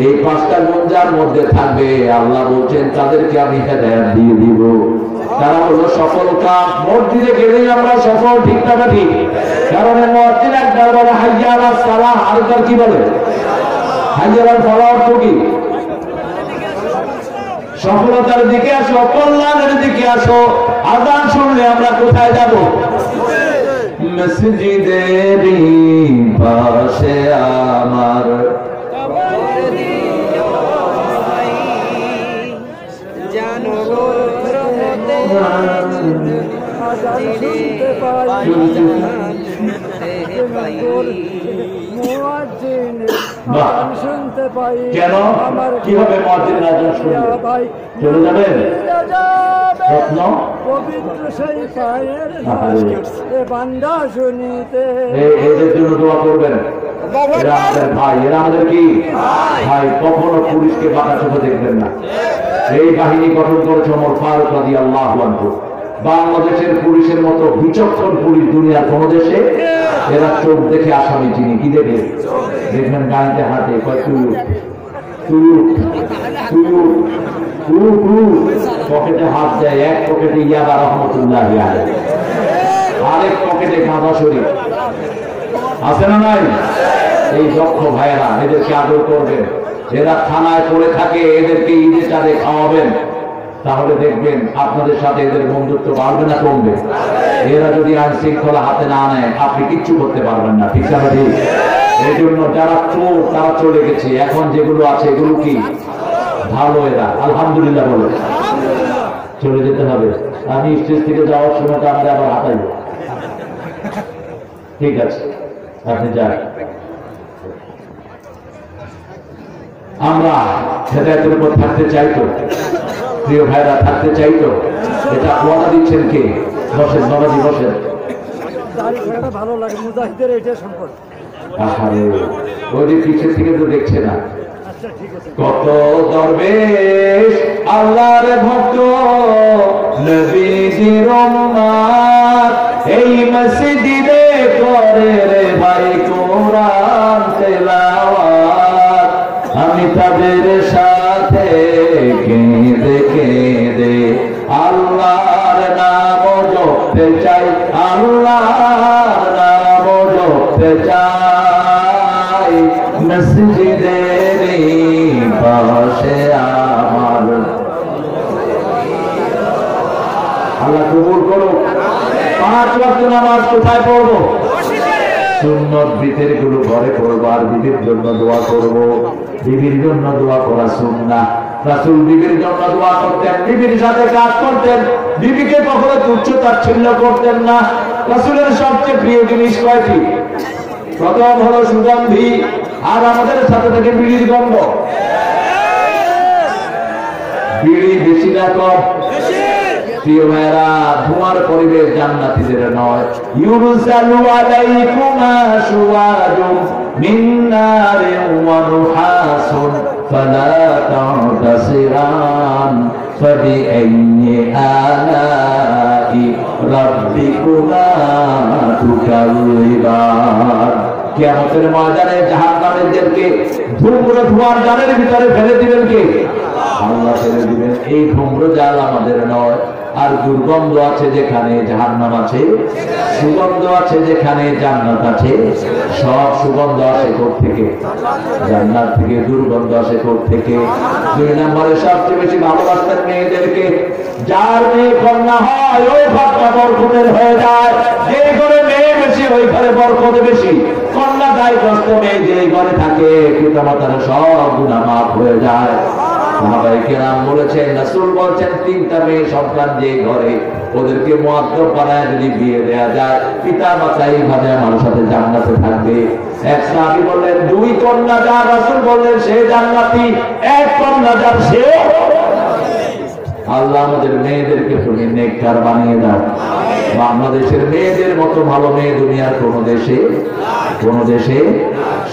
এই পাঁচটা গুণ যার মধ্যে থাকবে আল্লাহ বলছেন তাদেরকে আমি হেদায়েত দিয়ে দিব। তারা হলো সফল কাম। মসজিদে গেলেই আমরা সফল, ঠিক না ঠিক? কারণ মসজিদ একবার বলে হাইয়া আলাস সালাহ, আরেকবার কি বলে হাইয়া আলাল ফালাহ। অর্থ কি? সফলতার দিকে আসো, কল্যাণের দিকে আসো। আযান শুনলে আমরা কোথায় যাব? মসজিদের পাশে আমার কেন কিভাবে মুয়াজ্জিন আযান শুনবে? চলে যাবেন রত্ন পবিত্র সেই পায়ের এ বান্দা শুনিতে। এদের জন্য দোয়া করবেন। এরা আমাদের ভাই, এরা আমাদের কি ভাই। কখনো পুলিশকে বাঁকা চোখে দেখবেন না। এই বাহিনী গঠন করেছে ওমর ফারুক রাদিয়াল্লাহু আনহু। বাংলাদেশের পুলিশের মতো বিচক্ষণ পুলিশ দুনিয়ার কোন দেশে। এরা চোখ দেখে আসামি চিনি। কি দেখে? দেখবেন গাড়িতে হাতে কয় তুই পকেটে হাত দেয়। এক পকেটে ইয়াবা রহমতুল্লাহ আলাইহি, আরেক পকেটে গাঁদা শরীফ। আছে না নাই? এই দক্ষ ভাইয়েরা, এদেরকে আদর করবেন। এরা থানায় পড়ে থাকে, এদেরকে ঈদে চাঁদে খাওয়াবেন। তাহলে দেখবেন আপনাদের সাথে এদের বন্ধুত্ব বাড়বে না কমবে? এরা যদি আইন শৃঙ্খলা হাতে না নেয় আপনি কিচ্ছু করতে পারবেন না, ঠিক না ঠিক? এই জন্য যারা চোর তারা চলে গেছে, এখন যেগুলো আছে এগুলো কি ভালো। এরা আলহামদুলিল্লাহ বলে চলে যেতে হবে। আমি স্টেজ থেকে যাওয়ার সময় তো আমরা আবার হাঁটাইব। ঠিক আছে, আপনি যান। আমরা হেদায়েতের উপর থাকতে চাইতো, প্রিয় ভাইরা থাকতে চাইতো। এটা ওয়াদা দিচ্ছেন কে? বসেন বাবাজি, বসেন। ভালো লাগে মুজাহিদের এটা সম্পদ। আরে ওই যে পিছের থেকে তো দেখছে না। কত দরবেশ আল্লাহর ভক্ত নবীজির উম্মত এই মসজিদে করে রে ভাই কোরআন তেলাওয়াত। আমি তাদের সাথে কেঁদে কেঁদে আল্লাহর নাম জপতে চাই, আল্লাহর নাম জপতে চাই। মসজিদের পাশে আমার। আল্লাহ কবুল করুক। 5 ওয়াক্ত নামাজ কোথায় পড়বো? সুন্নত বিতের গুলো ঘরে পড়বো, আর বিবির জন্য দোয়া করবো। বিবির জন্য দোয়া করা সুন্নাহ। রাসূল বিবির জন্য দোয়া করতেন, বিবির সাথে কাজ করতেন, বিবিকে কখনো তুচ্ছ তাচ্ছিল্য করতেন না। রাসূলের সবচেয়ে প্রিয় জিনিস কয়টি? প্রথম হলো সুগন্ধি, আর আমাদের সাথে থেকে বিড়ির গন্ধ। বিড়ি বেশি না কম? প্রিয় ভাইরা, ধোঁয়ার পরিবেশ জান্নাতীদের নয়। ইউরসালু আলাইকুমা শুওয়াজুম মিন নারিন ওয়া নুহাসুন ফালা তা'তাসিরান ফাবিআইয়ি আলাই রাব্বিকুমা তুকাল্লিবান। কিয়ামতের ময়দানে জাহান্নামীদেরকে ধূম্র জালের ভিতরে ফেলে দিবেন কে? আল্লাহ ফেলে দিবেন। এই ধূম্র জাল আমাদের নয়। আর দুর্গন্ধ আছে যেখানে জাহান্নাম আছে, সুগন্ধ আছে যেখানে জান্নাত আছে। সব সুগন্ধ আসে থেকে জান্নাত থেকে, দুর্গন্ধ আসে থেকে। 2 নম্বরে সবচেয়ে বেশি ভালোবাসতেন মেয়েদেরকে। যার মেয়ে কন্যা হয় ওই ঘরটা বরকতের হয়ে যায়। যে ঘরে মেয়ে বেশি ওই ঘরে বরকত বেশি। অন্যায়গ্রস্ত মেয়ে যে ঘরে থাকে পিতামাতার সব গুনাহ মাফ হয়ে যায়। সাহাবায়ে কেরাম বলেছেন, রাসূল বলছেন 3টা মেয়ে সন্তান যে ঘরে, ওদেরকে মুআদ্দব বানায় যদি বিয়ে দেয়া যায়, পিতামাতা এইভাবে আমার সাথে জান্নাতে থাকবে। এক সাহাবী বললেন 2 কন্যা যার, রাসূল বললেন সে জান্নাতি, 1 কন্যা যার সে। আল্লাহ আমাদের মেয়েদেরকে তুমি নেককার বানিয়ে দাও। বাংলাদেশের মেয়েদের মতো ভালো মেয়ে দুনিয়ার কোন দেশে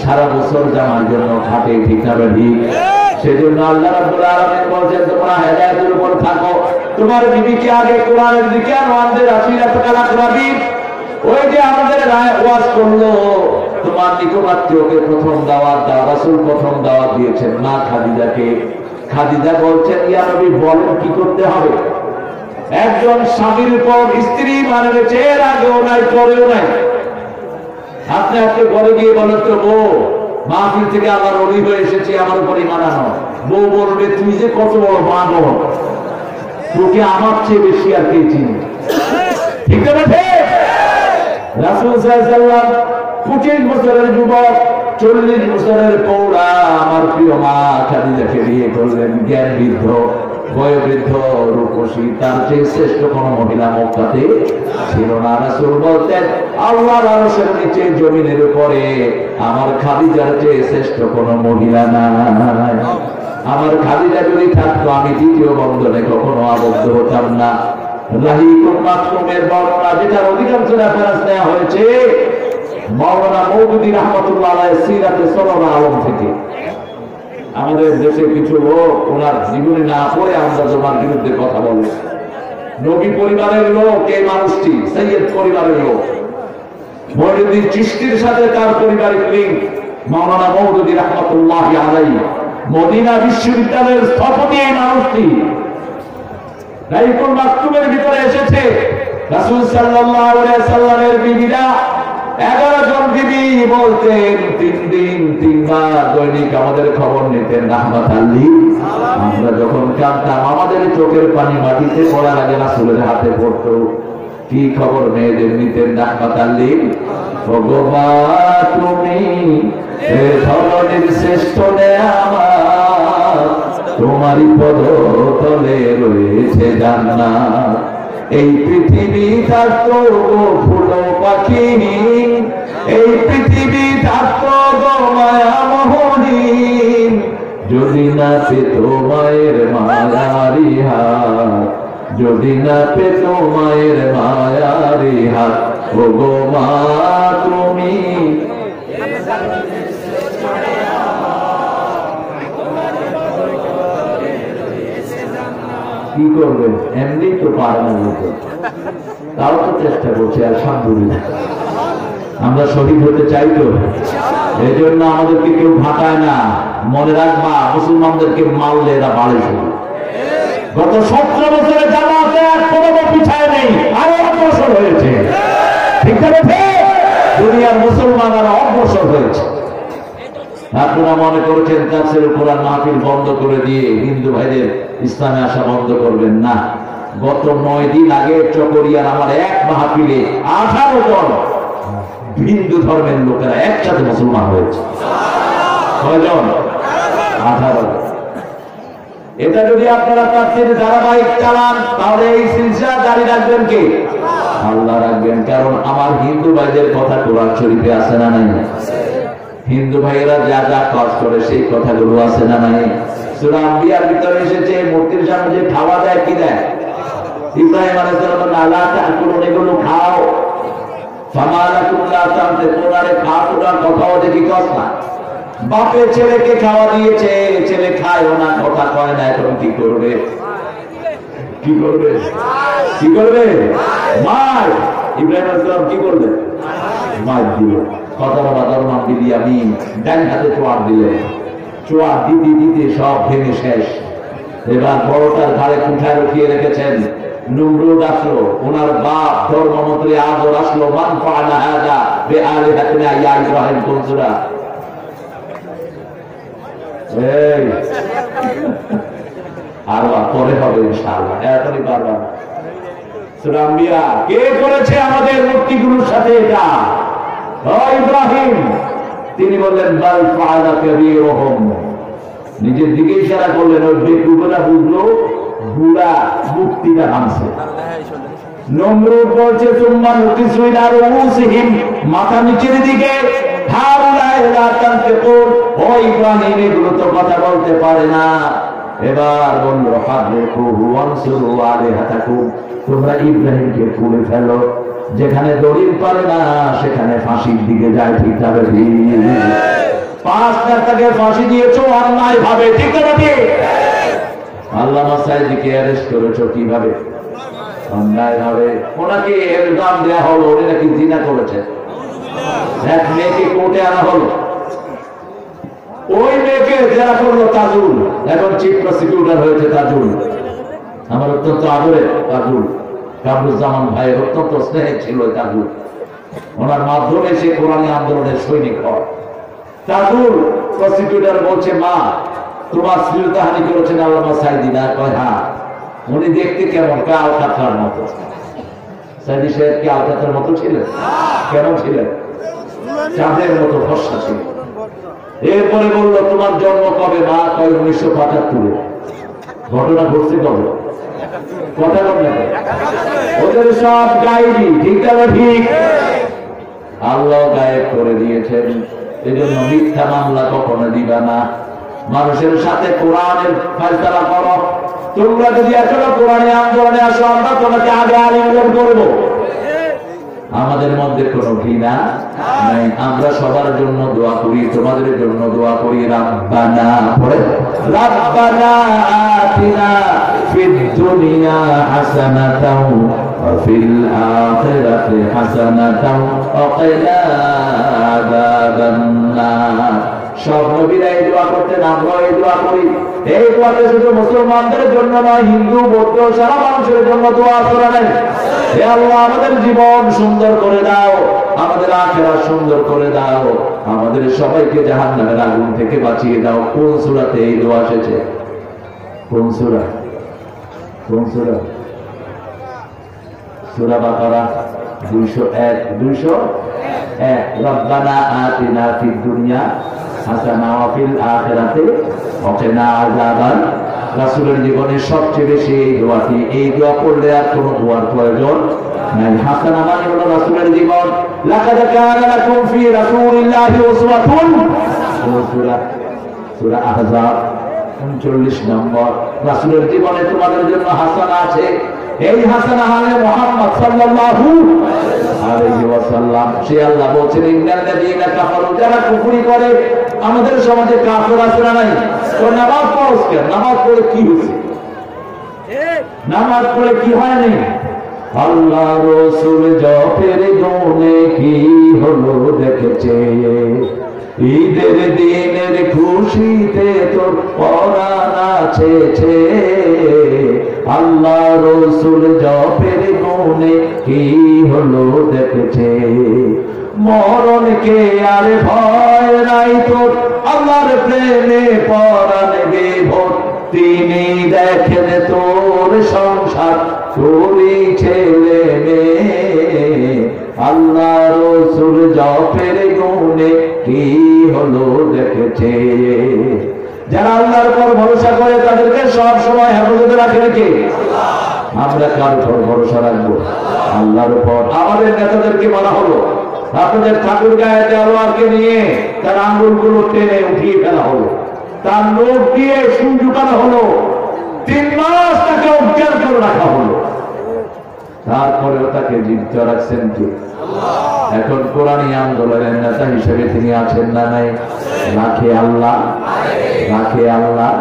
সারা বছর জামার জন্য খাটে, ঠিক না ঠিক? সেজন্য আল্লাহ রাব্বুল আলামিন বলেন তোমরা হেদায়েতের উপর থাকো, তোমার বিবিকে আগে কোরআনের দিকে আনো। আমাদের আসিরাত কালাক নবী ওই যে আমাদের ওয়াজ করলো, তোমার নিকটাত্মীয়কে প্রথম দাওয়াত দাও। রাসূল প্রথম দাওয়াত দিয়েছেন মা খাদিজাকে। খাদিজা বলছেন, ইয়া নবী বলেন কি করতে হবে? একজন স্বামীর উপর স্ত্রী মানে এর আগেও নাই পরেও নাই। আপনি আজকে ঘরে গিয়ে বলেন তো বউ, মাহফিল থেকে আমার অলি হয়ে এসেছে, আমার উপর ঈমান আনো। বউ বলবে তুই যে কত বড় মানব, তোকে আমার চেয়ে বেশি আর কে চিনি, ঠিক না ঠিক? রাসূল সাল্লাল্লাহু আলাইহি ওয়াসাল্লাম 25 বছরের যুবক, 40 বছরের পৌরা আমার প্রিয় মা খাদিজাকে বিয়ে করলেন। জ্ঞান বৃদ্ধ, বয়োবৃদ্ধ, রূপসী, তার চেয়ে শ্রেষ্ঠ কোন মহিলা মক্কাতে ছিল না। রাসূল বলতেন আল্লাহর আরশের নিচে জমিনের উপরে আমার খাদিজার চেয়ে শ্রেষ্ঠ কোন মহিলা নাই। আমার খাদিজা যদি থাকতো আমি দ্বিতীয় বন্ধনে কখনো আবদ্ধ হতাম না। রাহিকুম মাকতুমের বর্ণনা, যেটার অধিকাংশ রেফারেন্স নেওয়া হয়েছে মাওলানা মওদুদী রাহমাতুল্লাহ আলাইহি সিরাতে সালাওয়াতুল আলম থেকে। আমাদের দেশে কিছু লোক ওনার জীবনী না পড়ে আমরা তোমার বিরুদ্ধে কথা বলে। নবী পরিবারের লোক এই মানুষটি, সৈয়দ পরিবারের লোক। মওদুদী চিশতির সাথে তার পারিবারিক লিঙ্ক। মাওলানা মওদুদী রাহমাতুল্লাহ আলাইহি মদিনা বিশ্ববিদ্যালয়ের স্থপতি এই মানুষটি। রাহিকুম মাকতুমের ভিতরে এসেছে রাসূল সাল্লাল্লাহু আলাইহি ওয়াসাল্লামের বিবিরা 11 জন বিবি বলতেন 3 দিন 3 বার দৈনিক আমাদের খবর নিতেন রাহমাতাল লিল। আমরা যখন কাঁদতাম আমাদের চোখের পানি মাটিতে পড়ার আগে রাসূলের হাতে পড়তো। কি খবর মেয়েদের নিতেন রাহমাতাল লিল। ভগবান তুমি এ ধরনের শ্রেষ্ঠ নেয়ামত, তোমারই পদতলে রয়েছে জান্নাত। এই পৃথিবী থাকতো গো ফুল পাখি, এই পৃথিবী থাকতো গো মায়া মোহনীন, যদি না পেত মায়ের মায়ারি হাত, যদি না পেত মায়ের মায়ারি হাত। ও গো মা তুমি কি করবেন? এমনি তো পারেন না, তাও তো চেষ্টা করছে। আলহামদুলিল্লাহ আমরা শহীদ হতে চাই তো, এই জন্য আমাদেরকে কেউ ভাটায় না। মনে রাখবা মুসলমানদেরকে মারলে এরা বাড়ে শুরু। গত 17 বছরে জামাতে এক কদম পিছায় নেই, আরো অগ্রসর হয়েছে, ঠিক আছে? দুনিয়ার মুসলমানরা অগ্রসর হয়েছে। আপনারা মনে করেছেন তাফসীরুল কোরআন মাহফিল বন্ধ করে দিয়ে হিন্দু ভাইদের ইসলামে আসা বন্ধ করবেন না। গত 9 দিন আগে চকরিয়ার আমার এক মাহফিলে 18 জন হিন্দু ধর্মের লোকেরা একসাথে মুসলমান হয়েছে। কয়জন? 18। এটা যদি আপনারা তাফসীর ধারাবাহিক চালান তাহলে এই সিলসিলা জারি রাখবেন কে? আল্লাহ রাখবেন। কারণ আমার হিন্দু ভাইদের কথা কোরআন শরীফে আছে না নাই? হিন্দু ভাইয়েরা যা যা কাজ করে সেই কথাগুলো আছে না নাই? সূরা আম্বিয়ার ভিতরে এসেছে মূর্তির সামনে যে খাওয়া দেয়, কি দেয়? ইব্রাহিম আলাইহিস সালাম আলা তাকুলুন, এগুলো খাও। ফামালাকুম লা তামতিকুনা, খাওয়ার কথাও দেখি কস না। বাপে ছেলেকে খাওয়া দিয়েছে, ছেলে খায় না, কথা কয় না, এখন কি করবে? কি করবে? কি করবে? মার। ইব্রাহিম আলাইহিস সালাম কি করবে? মার দিল। কথার বাজার নাম দিলি আমি ডান হাতে চোয়ার দিলেন। চোয়ার দিতে দিতে সব ভেঙে শেষ। এবার বড়টার ঘাড়ে কুঠায় রখিয়ে রেখেছেন। নমরুদ আসলো, ওনার বাপ ধর্মমন্ত্রী আজর আসলো। মান ফাআলা হাযা বিআলিহাতিনা ইয়া ইব্রাহিম কুনসুরা। এই আর পরে হবে ইনশাআল্লাহ, এখনই পারবা না। সূরা আম্বিয়া কে করেছে আমাদের মূর্তিগুলোর সাথে এটা? ও ইব্রাহিম, তিনি বললেন বাল ফাআলা কাবীরুহুম, নিজের দিকে ইশারা করলেন। ওই বেকুবরা বুঝলো বুড়া মুক্তিটা আনছে। নমরুদ বলছে সুম্মা নুকিসু ইলা রুউসিহিম, মাথা নিচের দিকে। হাউলাই লা তানতিকুন, ওই ইব্রাহিম এগুলো তো কথা বলতে পারে না। এবার বলল হাদরিকুহু ওয়ানসুরু আলাইহাতাকুম, তোমরা ইব্রাহিমকে খুলে ফেলো, যেখানে দলিল পারে না সেখানে ফাঁসির দিকে যায়। ঠিক যাবে, 5 নেতাকে ফাঁসি দিয়েছো অন্যায় ভাবে, ঠিক না ঠিক? আল্লামা সাইদিকে অ্যারেস্ট করেছো কিভাবে? অন্যায় ভাবে। ওনাকে ইলজাম দেয়া হলো উনি নাকি জিনা করেছে। এক মেয়েকে কোর্টে আনা হলো, ওই মেয়েকে জেরা করলো তাজুল, এখন চিফ প্রসিকিউটর হয়েছে তাজুল, আমার অত্যন্ত আদরের তাজুল, কামরুজ্জামান ভাইয়ের অত্যন্ত স্নেহে ছিল তাজুল। ওনার মাধ্যমে সে কোরআনী আন্দোলনের সৈনিক হয়। তাজুল প্রসিকিউটর বলছে, মা তোমার শ্লীলতাহানি করেছেন আল্লামা সাইদি না? কয় হ্যাঁ। উনি দেখতে কেমন? আলকাতরার মতো। সাইদি সাহেব কি আলকাতরার মতো ছিলেন? কেমন ছিলেন? চাঁদের মতো ফর্সা ছিল। এরপরে বললো তোমার জন্ম কবে? মা কয় 1975। ঘটনা ঘটছে কবে? কথা বলবে ওদের সব গায়েবী, ঠিক না ঠিক? আল্লাহ গায়েব করে দিয়েছেন। এই জন্য মিথ্যা মামলা কখনো দিবা না। মানুষের সাথে কোরআনের ফয়সালা করো। তোমরা যদি এখনো কোরআনে আন্দোলনে আসো, আমরা তোমাকে আগে আলিঙ্গন করবো। আমাদের মধ্যে কোনো ঘৃণা নাই। আমরা সবার জন্য দোয়া করি, তোমাদের জন্য দোয়া করি। রাব্বানা পড়ে, রাব্বানা আতিনা ফিদ দুনিয়া হাসানাতাও ওয়া ফিল আখিরাতি হাসানাতাও ওয়া কিনা আযাবান নার। সব নবীরা এই দোয়া করতেন, আমরা এই দোয়া করি। এই দোয়াতে শুধু মুসলমানদের জন্য নয়, হিন্দু বৌদ্ধ সারা মানুষের জন্য দোয়া করা নেই। হে আল্লাহ, আমাদের জীবন সুন্দর করে দাও, আমাদের আখিরাত সুন্দর করে দাও, আমাদের সবাইকে জাহান্নামের আগুন থেকে বাঁচিয়ে দাও। কোন সূরাতে এই দোয়া এসেছে? কোন সূরা? কোন সূরা? সূরা বাকারা 201 201। রব্বানা আতিনা ফিদ দুনিয়া হাসানা ওয়া ফিল আখিরাতি ওয়া কিনা আযাবান। রাসূলের জীবনে সবচেয়ে বেশি এই দোয়াটি, এই দোয়া পড়লে আর কোনো দোয়ার প্রয়োজন নাই। হাসানা মানে হলো রাসূলের জীবন। লাকাদ কানা লাকুম ফি রাসূলিল্লাহি উসওয়াতুন, সূরা আহজাব 39 নম্বর। রাসূলের জীবনে তোমাদের জন্য হাসানা আছে। এই হাসানা হলে মুহাম্মদ সাল্লাল্লাহু আলাইহি ওয়াসাল্লাম। সে আল্লাহ বলেন, ইন্নাল্লাযীনা কাফারু, যারা কুফরি করে। আমাদের সমাজে কাফের আছে না নাই? তো নামাজ পড়ছ কেন? নামাজ পড়ে কি হয়েছে? নামাজ পড়ে কি হয়নি? আল্লাহ রাসূল জপের গুণে কি হলো দেখেছে, ঈদের দিনের খুশিতে তোর পরাণ নাচেছে। আল্লাহ রাসূল জপের গুণে কি হলো দেখেছে, মরণকে আর ভয় নাই তোর, আল্লাহর প্রেমে পরাণ বিভোর। তিনি দেখেন তোর সংসার, তোরই ছেলে মেয়ে। আল্লাহ রাসূল জপের গুণে কি হলো দেখেছে। যারা আল্লাহর উপর ভরসা করে তাদেরকে সব সময় হেফাজতে রাখে কে? আমরা কার উপর ভরসা রাখবো? আল্লাহর উপর। আমাদের নেতাদেরকে বলা হলো, আপনাদের ঠাকুর গায়ে দেওয়ারকে নিয়ে তার আঙ্গুলগুলো টেনে উঠিয়ে ফেলা হলো, তার লোক দিয়ে সুর ঢুকানো হলো, 3 মাস তাকে অজ্ঞান করে রাখা হলো। তারপরেও তাকে জীবিত রাখছেন কে? এখন কোরআনী আন্দোলনের নেতা হিসেবে তিনি আছেন না নাই? রাখে আল্লাহ, রাখে আল্লাহ,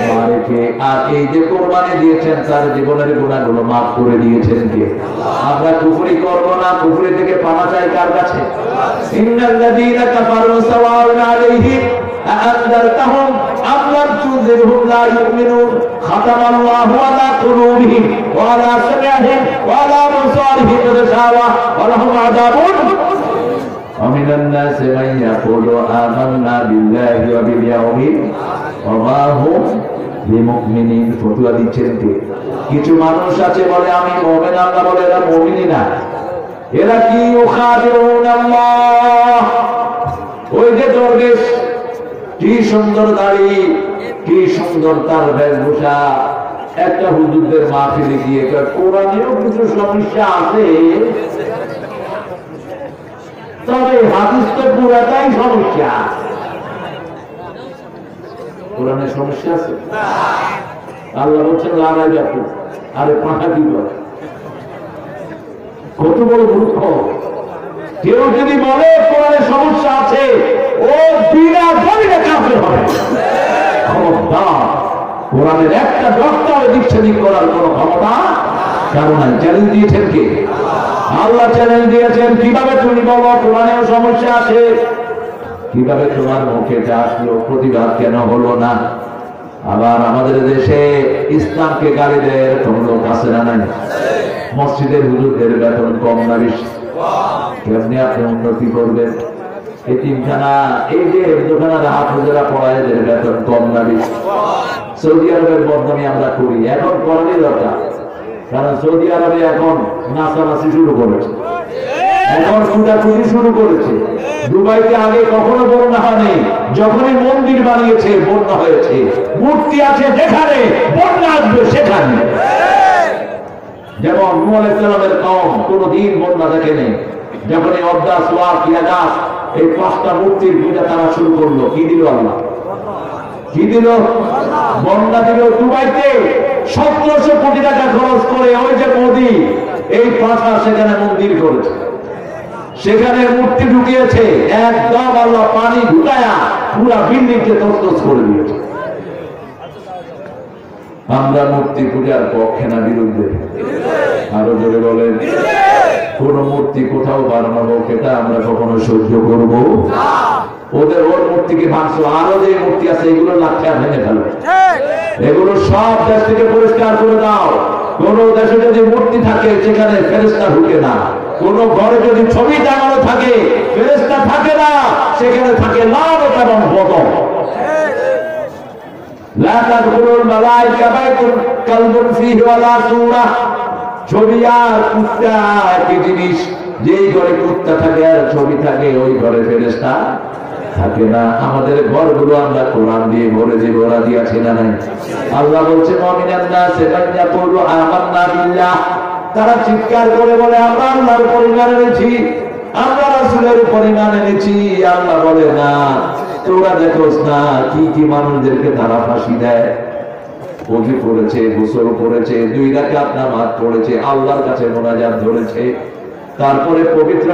মারেকে। আর এই যে কোরবানি দিয়েছেন, তার জীবনের গুনাহগুলো মাফ করে দিয়েছেন কে? আমরা কুফরি করব না, কুফরি থেকে পানা চাই কার কাছে? ইন্নাল্লাযীনা কাফারু সাওয়াউন আলাইহিম আ'আনযারতাহুম আম লাম তুনযিরহুম লা ইউমিনুন। খাতামাল্লাহু আলা কুলুবিহিম ওয়া আলা সামি'হিম ওয়া আলা আবসারিহিম গিশাওয়া ওয়া লাহুম আযাবুন। ومن الناس من يقول آمنا بالله وباليوم وما هم بمؤمنين। ফতোয়া দিচ্ছেন কে? কিছু মানুষ আছে বলে আমি মুমিন, আল্লাহ বলে এরা মুমিনই না। এরা কি ইউখাদিরুন আল্লাহ, ওই যে দরবেশ, কি সুন্দর দাড়ি, কি সুন্দর তার বেশভূষা। একটা হুজুরদের মাহফিলে গিয়ে কোরআনেও কিছু সমস্যা আছে, তবে হাদিস তো পুরাটাই সমস্যা। কোরআনের সমস্যা আছে? আল্লাহ বলছেন লড়াই যাবো, আরে পাঠা কি করে? কত বড় মূর্খ! কেউ যদি বলে কোরআনের সমস্যা আছে, ও বিনা দলিলে কাফের হবে। খবরদার, কোরআনের একটা বক্তা এদিক সেদিক করার কোন ক্ষমতা কারণ নাই। চ্যালেঞ্জ দিয়েছেন কে? আল্লাহ চ্যালেঞ্জ দিয়েছেন। কিভাবে তুমি বলো কোরআনেও সমস্যা আছে? কিভাবে তোমার মুখে এটা আসলো? প্রতিবাদ কেন হলো না? আবার আমাদের দেশে ইসলামকে গালি দেয় এরকম লোক আছে না নাই? মসজিদের হুজুরদের বেতন কম না বেশি? কেমনি আপনি উন্নতি করবেন? এতিমখানা, এই যে দোকানের হাফেজেরা পড়ায় এদের বেতন কম না বেশি? সৌদি আরবের বদনামি আমরা করি, এখন করারই দরকার। কারণ সৌদি আরবে এখন নাচানাচি শুরু করেছে, এখন খুঁটাখুঁটি শুরু করেছে। দুবাইতে আগে কখনো বন্যা হয়নি, যখনই মন্দির বানিয়েছে বন্যা হয়েছে। মূর্তি আছে যেখানে, বন্যা আসবে সেখানে। যেমন নূহ আলাইহিস সালামের কওম কোনদিন বন্যা দেখেনি, যখন এই অদ্দা, সোয়ার, কিয়াগাস এই 5টা মূর্তির পূজা তারা শুরু করলো, কি দিল আল্লাহ? কি দিল? বন্যা দিল। দুবাইতে 1700 কোটি টাকা খরচ করে ওই যে মোদি এই পাশা সেখানে মন্দির করেছে, সেখানে মূর্তি ঢুকিয়েছে, একদম আল্লাহ পানি ঢুকায়া পুরা বিল্ডিংকে তছনছ করে দিয়েছে। আমরা মূর্তি পূজার পক্ষে না বিরুদ্ধে? আরো জোরে বলেন। কোন মূর্তি কোথাও বানানো হোক, এটা আমরা কখনো সহ্য করবো না। ওদের ওর মূর্তিকে ভাঙছো, আরো যে মূর্তি আছে এগুলো লাঠিয়া ভেঙে ফেলো, এগুলো সব দেশ থেকে পরিষ্কার করে দাও। কোন দেশে যদি মূর্তি থাকে সেখানে ফেরেশতা ঢুকে না, কোন ঘরে যদি ছবি টাঙানো থাকে ফেরেশতা থাকে না, সেখানে থাকে লানত এবং বদর। লা তাদখুলুল মালায়েকা বাইতুন কালবুন ফীহি ওয়ালা সূরা। ছবি আর কুত্তা একই জিনিস। যেই ঘরে কুত্তা থাকে আর ছবি থাকে ওই ঘরে ফেরেশতা থাকে না। আমাদের ঘরগুলো আমরা কোরআন দিয়ে ভরে দিব, রাজি আছে না নাই? আল্লাহ বলছে মুমিনান নাসে মান ইয়াকুলু আমান্না বিল্লাহ, তারা চিৎকার করে বলে আমরা আল্লাহর উপর ঈমান এনেছি, আমরা রাসূলের উপর ঈমান এনেছি। আল্লাহ বলে না, তোরা দেখোস না কি কি মানুষদেরকে তারা ফাঁসি দেয়। ওযু করেছে, গোসল করেছে, 2 রাকাত নামাজ পড়েছে, আল্লাহর কাছে মোনাজাত ধরেছে, তারপরে পবিত্র